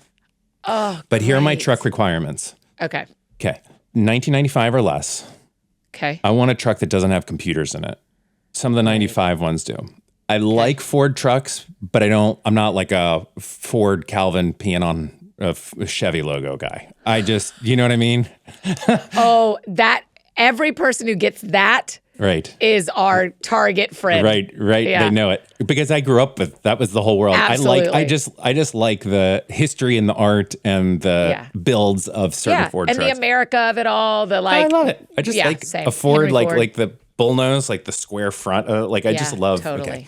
[SPEAKER 2] Oh,
[SPEAKER 3] but here are my truck requirements.
[SPEAKER 2] Okay.
[SPEAKER 3] 1995 or less.
[SPEAKER 2] Okay.
[SPEAKER 3] I want a truck that doesn't have computers in it. Some of the 95 ones do. I like Ford trucks, but I'm not like a Ford Calvin peeing on a Chevy logo guy. You know what I mean?
[SPEAKER 2] Every person who gets that is our target friend.
[SPEAKER 3] Right. Yeah. They know it because I grew up with that was the whole world.
[SPEAKER 2] Absolutely.
[SPEAKER 3] I just like the history and the art and the builds of certain Ford trucks.
[SPEAKER 2] And the America of it all. I
[SPEAKER 3] love it. I just a Ford like the bullnose, like the square front. I just love.
[SPEAKER 2] Totally.
[SPEAKER 3] Okay.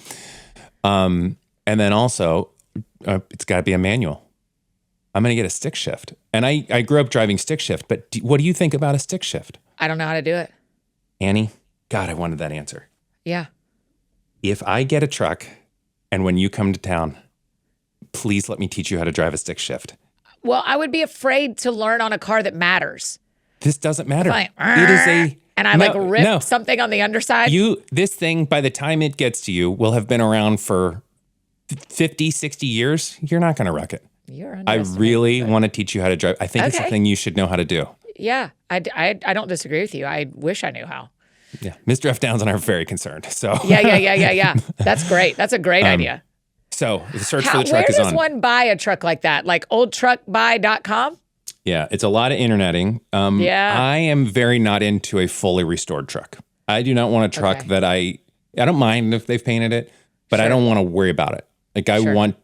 [SPEAKER 3] And then also, it's got to be a manual. I'm going to get a stick shift, and I grew up driving stick shift. But what do you think about a stick shift?
[SPEAKER 2] I don't know how to do it.
[SPEAKER 3] Annie, God, I wanted that answer.
[SPEAKER 2] Yeah.
[SPEAKER 3] If I get a truck and when you come to town, please let me teach you how to drive a stick shift.
[SPEAKER 2] Well, I would be afraid to learn on a car that matters.
[SPEAKER 3] This doesn't matter.
[SPEAKER 2] It is and I rip something on the underside.
[SPEAKER 3] This thing, by the time it gets to you, will have been around for 50, 60 years. You're not going to wreck it. I really want to teach you how to drive. I think it's a thing you should know how to do.
[SPEAKER 2] Yeah, I don't disagree with you. I wish I knew how.
[SPEAKER 3] Yeah, Mr. F. Downs and I are very concerned. So
[SPEAKER 2] yeah. That's great. That's a great idea.
[SPEAKER 3] So the search for the truck is on.
[SPEAKER 2] Where does one buy a truck like that? Like oldtruckbuy.com?
[SPEAKER 3] Yeah, it's a lot of interneting. I am very not into a fully restored truck. I do not want a truck that I don't mind if they've painted it, but I don't want to worry about it. I want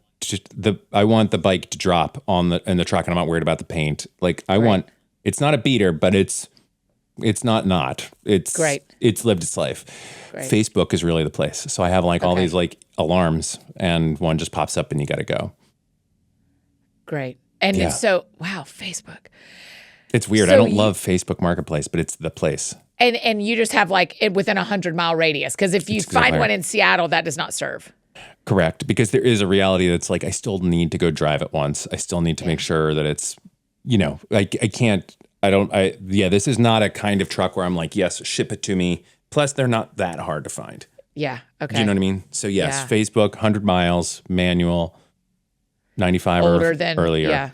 [SPEAKER 3] I want the bike to drop in the truck, and I'm not worried about the paint. Like I want, it's not a beater, but it's not. It's
[SPEAKER 2] great.
[SPEAKER 3] It's lived its life.
[SPEAKER 2] Great.
[SPEAKER 3] Facebook is really the place. So I have like all these like alarms, and one just pops up, and you got to go.
[SPEAKER 2] Great. And so, wow, Facebook.
[SPEAKER 3] It's weird.
[SPEAKER 2] So
[SPEAKER 3] I don't love Facebook Marketplace, but it's the place.
[SPEAKER 2] And you just have like it within 100-mile radius. Because if you find one in Seattle, that does not serve.
[SPEAKER 3] Correct. Because there is a reality that's like, I still need to go drive it once. I still need to make sure that it's, this is not a kind of truck where I'm like, yes, ship it to me. Plus, they're not that hard to find.
[SPEAKER 2] Yeah. Okay.
[SPEAKER 3] Do you know what I mean? So yes, Facebook, 100 miles, manual, 95
[SPEAKER 2] older
[SPEAKER 3] or
[SPEAKER 2] than,
[SPEAKER 3] earlier.
[SPEAKER 2] Yeah.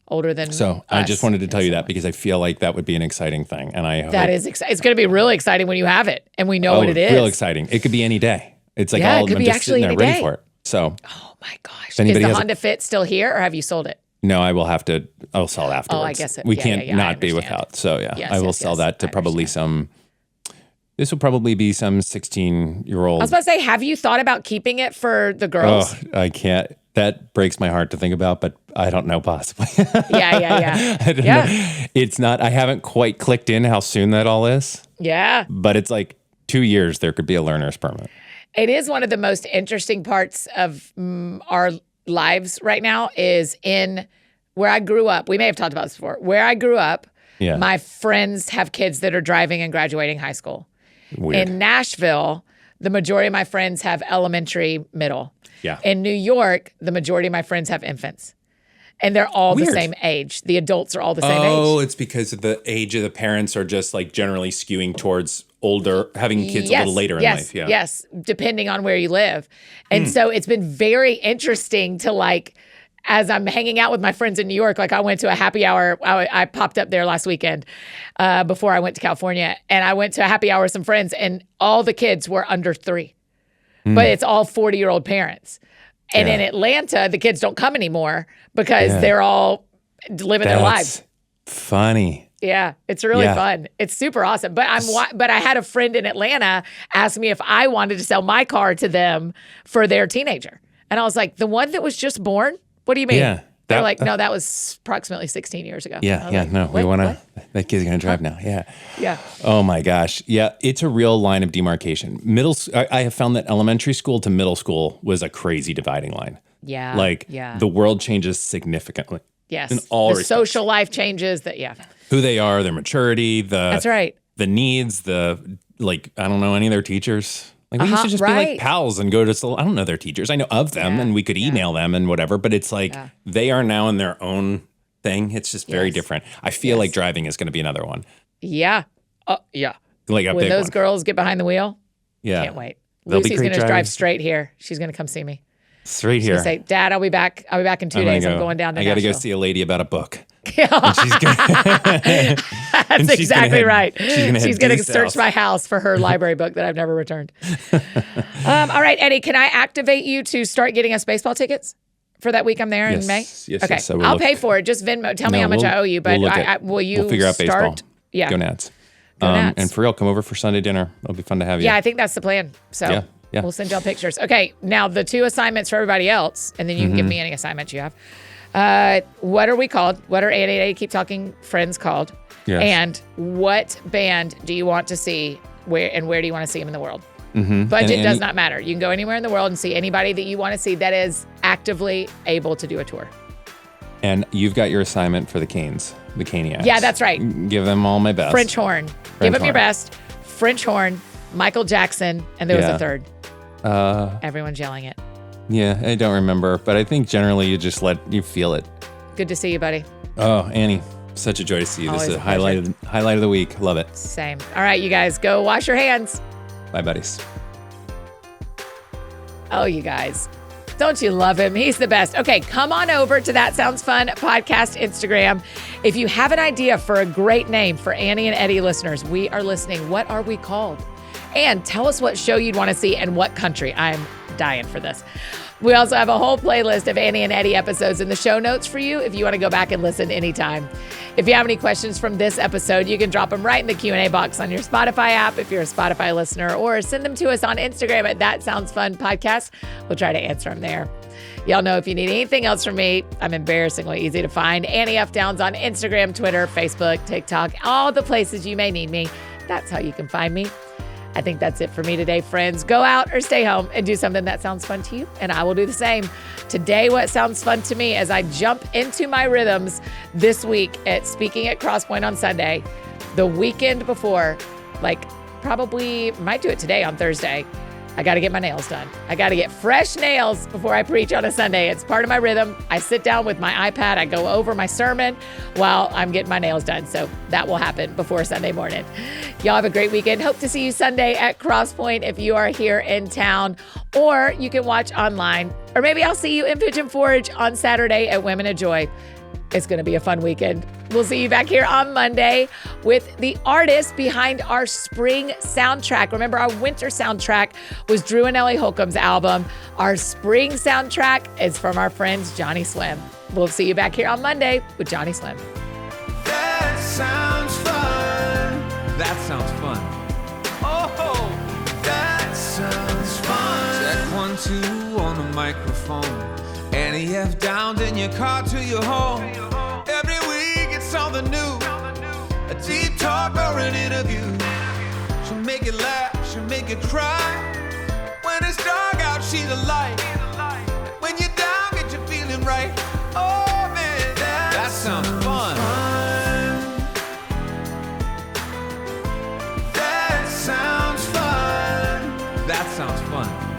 [SPEAKER 2] Older than
[SPEAKER 3] So I just wanted to tell you that because I feel like that would be an exciting thing. And
[SPEAKER 2] that is exciting. It's going to be really exciting when you have it and we know what it is.
[SPEAKER 3] Real exciting. It could be any day. It's like,
[SPEAKER 2] it could be
[SPEAKER 3] just
[SPEAKER 2] actually
[SPEAKER 3] sitting there
[SPEAKER 2] any
[SPEAKER 3] ready
[SPEAKER 2] day.
[SPEAKER 3] for it. So,
[SPEAKER 2] oh my gosh.
[SPEAKER 3] If
[SPEAKER 2] Is the Honda Fit still here or have you sold it?
[SPEAKER 3] No, I'll sell it afterwards.
[SPEAKER 2] Oh, I guess
[SPEAKER 3] we can't not be without. So I will sell that to probably this will probably be some 16-year-old.
[SPEAKER 2] I was about to say, have you thought about keeping it for the girls?
[SPEAKER 3] Oh, I can't. That breaks my heart to think about, but I don't know, possibly.
[SPEAKER 2] Yeah.
[SPEAKER 3] I don't know. It's not, I haven't quite clicked in how soon that all is.
[SPEAKER 2] Yeah.
[SPEAKER 3] But it's like 2 years, there could be a learner's permit.
[SPEAKER 2] It is one of the most interesting parts of our lives right now is in where I grew up. We may have talked about this before. Where I grew up, my friends have kids that are driving and graduating high school.
[SPEAKER 3] Weird.
[SPEAKER 2] In Nashville, the majority of my friends have elementary, middle.
[SPEAKER 3] Yeah.
[SPEAKER 2] In New York, the majority of my friends have infants. And they're all the
[SPEAKER 3] Weird.
[SPEAKER 2] same age. The adults are all the same age.
[SPEAKER 3] Oh, it's because of the age of the parents are just like generally skewing towards older, having kids a little later in life. Yeah.
[SPEAKER 2] Yes, depending on where you live. And so it's been very interesting to like, as I'm hanging out with my friends in New York, like I went to a happy hour. I popped up there last weekend before I went to California. And I went to a happy hour with some friends and all the kids were under 3. But it's all 40-year-old parents. And in Atlanta, the kids don't come anymore because they're all living their lives.
[SPEAKER 3] Funny.
[SPEAKER 2] Yeah, it's really fun. It's super awesome. But I had a friend in Atlanta ask me if I wanted to sell my car to them for their teenager. And I was like, the one that was just born? What do you mean?
[SPEAKER 3] Yeah.
[SPEAKER 2] They're like, no, that was approximately 16 years ago.
[SPEAKER 3] We want to, that kid's going to drive now. Yeah.
[SPEAKER 2] Yeah.
[SPEAKER 3] Oh my gosh. Yeah. It's a real line of demarcation. I have found that elementary school to middle school was a crazy dividing line.
[SPEAKER 2] Yeah.
[SPEAKER 3] Like the world changes significantly.
[SPEAKER 2] Yes.
[SPEAKER 3] In all
[SPEAKER 2] the
[SPEAKER 3] respects.
[SPEAKER 2] social life changes
[SPEAKER 3] Who they are, their maturity,
[SPEAKER 2] That's right.
[SPEAKER 3] the needs, I don't know any of their teachers. Like we used to just be like pals and go to, I don't know their teachers. I know of them and we could email them and whatever, but it's like they are now in their own thing. It's just very different. I feel like driving is going to be another one.
[SPEAKER 2] Yeah. Yeah.
[SPEAKER 3] Like a
[SPEAKER 2] when
[SPEAKER 3] big
[SPEAKER 2] those
[SPEAKER 3] one.
[SPEAKER 2] girls get behind the wheel,
[SPEAKER 3] Yeah.
[SPEAKER 2] can't wait.
[SPEAKER 3] They'll be
[SPEAKER 2] Lucy's
[SPEAKER 3] great
[SPEAKER 2] going to drive
[SPEAKER 3] drivers.
[SPEAKER 2] straight here. She's going to come see me.
[SPEAKER 3] Straight
[SPEAKER 2] She's
[SPEAKER 3] here.
[SPEAKER 2] going to say, Dad, I'll be back in 2 days. I'm going down to
[SPEAKER 3] I got to go
[SPEAKER 2] Nashville."
[SPEAKER 3] see a lady about a book.
[SPEAKER 2] Yeah.
[SPEAKER 3] And she's
[SPEAKER 2] That's exactly right.
[SPEAKER 3] She's
[SPEAKER 2] going
[SPEAKER 3] gonna
[SPEAKER 2] to search
[SPEAKER 3] south.
[SPEAKER 2] my house for her library book that I've never returned. All right, Eddie, can I activate you to start getting us baseball tickets for that week I'm there in May?
[SPEAKER 3] Yes.
[SPEAKER 2] Okay,
[SPEAKER 3] I will
[SPEAKER 2] I'll
[SPEAKER 3] look.
[SPEAKER 2] pay for it. Just Venmo. Tell me how much I owe you, but will you
[SPEAKER 3] We'll figure out
[SPEAKER 2] start?
[SPEAKER 3] baseball.
[SPEAKER 2] Yeah.
[SPEAKER 3] Go Nats.
[SPEAKER 2] Go Nats.
[SPEAKER 3] And for real, come over for Sunday dinner. It'll be fun to have you.
[SPEAKER 2] Yeah, I think that's the plan. So
[SPEAKER 3] Yeah.
[SPEAKER 2] we'll send y'all pictures. Okay, now the 2 assignments for everybody else, and then you can give me any assignments you have. What are we called? What are Eddie Keep Talking friends called?
[SPEAKER 3] Yes.
[SPEAKER 2] And what band do you want to see? Where do you want to see them in the world? Budget
[SPEAKER 3] And
[SPEAKER 2] does not matter. You can go anywhere in the world and see anybody that you want to see that is actively able to do a tour.
[SPEAKER 3] And you've got your assignment for the CAINs, the CAINiacs.
[SPEAKER 2] Yeah, that's right.
[SPEAKER 3] Give them all my best.
[SPEAKER 2] French horn. Give them your best. French horn, Michael Jackson, and there was a third. Everyone's yelling it.
[SPEAKER 3] Yeah, I don't remember, but I think generally you just you feel it.
[SPEAKER 2] Good to see you, buddy.
[SPEAKER 3] Oh, Annie, such a joy to see you.
[SPEAKER 2] Always
[SPEAKER 3] This is
[SPEAKER 2] a
[SPEAKER 3] a highlight of the week. Love it.
[SPEAKER 2] Same. All right, you guys, go wash your hands.
[SPEAKER 3] Bye, buddies.
[SPEAKER 2] Oh, you guys. Don't you love him? He's the best. Okay, come on over to That Sounds Fun podcast Instagram. If you have an idea for a great name for Annie and Eddie listeners, we are listening. What are we called? And tell us what show you'd want to see and what country. I'm dying for this. We also have a whole playlist of Annie and Eddie episodes in the show notes for you if you want to go back and listen anytime. If you have any questions from this episode, you can drop them right in the Q&A box on your Spotify app if you're a Spotify listener, or send them to us on Instagram at That Sounds Fun Podcast. We'll try to answer them there. Y'all know if you need anything else from me, I'm embarrassingly easy to find. Annie F. Downs on Instagram, Twitter, Facebook, TikTok, all the places you may need me. That's how you can find me. I think that's it for me today, friends. Go out or stay home and do something that sounds fun to you, and I will do the same. Today, what sounds fun to me as I jump into my rhythms this week at speaking at Crosspoint on Sunday, the weekend before, like probably might do it today on Thursday. I got to get my nails done. I got to get fresh nails before I preach on a Sunday. It's part of my rhythm. I sit down with my iPad. I go over my sermon while I'm getting my nails done. So that will happen before Sunday morning. Y'all have a great weekend. Hope to see you Sunday at Crosspoint if you are here in town, or you can watch online, or maybe I'll see you in Pigeon Forge on Saturday at Women of Joy. It's going to be a fun weekend. We'll see you back here on Monday with the artist behind our spring soundtrack. Remember, our winter soundtrack was Drew and Ellie Holcomb's album. Our spring soundtrack is from our friends Johnny Swim. We'll see you back here on Monday with Johnny Swim.
[SPEAKER 1] That sounds fun.
[SPEAKER 4] That sounds fun.
[SPEAKER 1] Oh, that sounds fun.
[SPEAKER 4] Check 1, 2 on the microphone. Annie F. Downs in your car to your home. Every week it's something new. A deep talk or an interview. She'll make you laugh, she'll make you cry. When it's dark out, she's a light. When you're down, get your feeling right. Oh man, that sounds fun.
[SPEAKER 1] That sounds fun.
[SPEAKER 4] That sounds fun.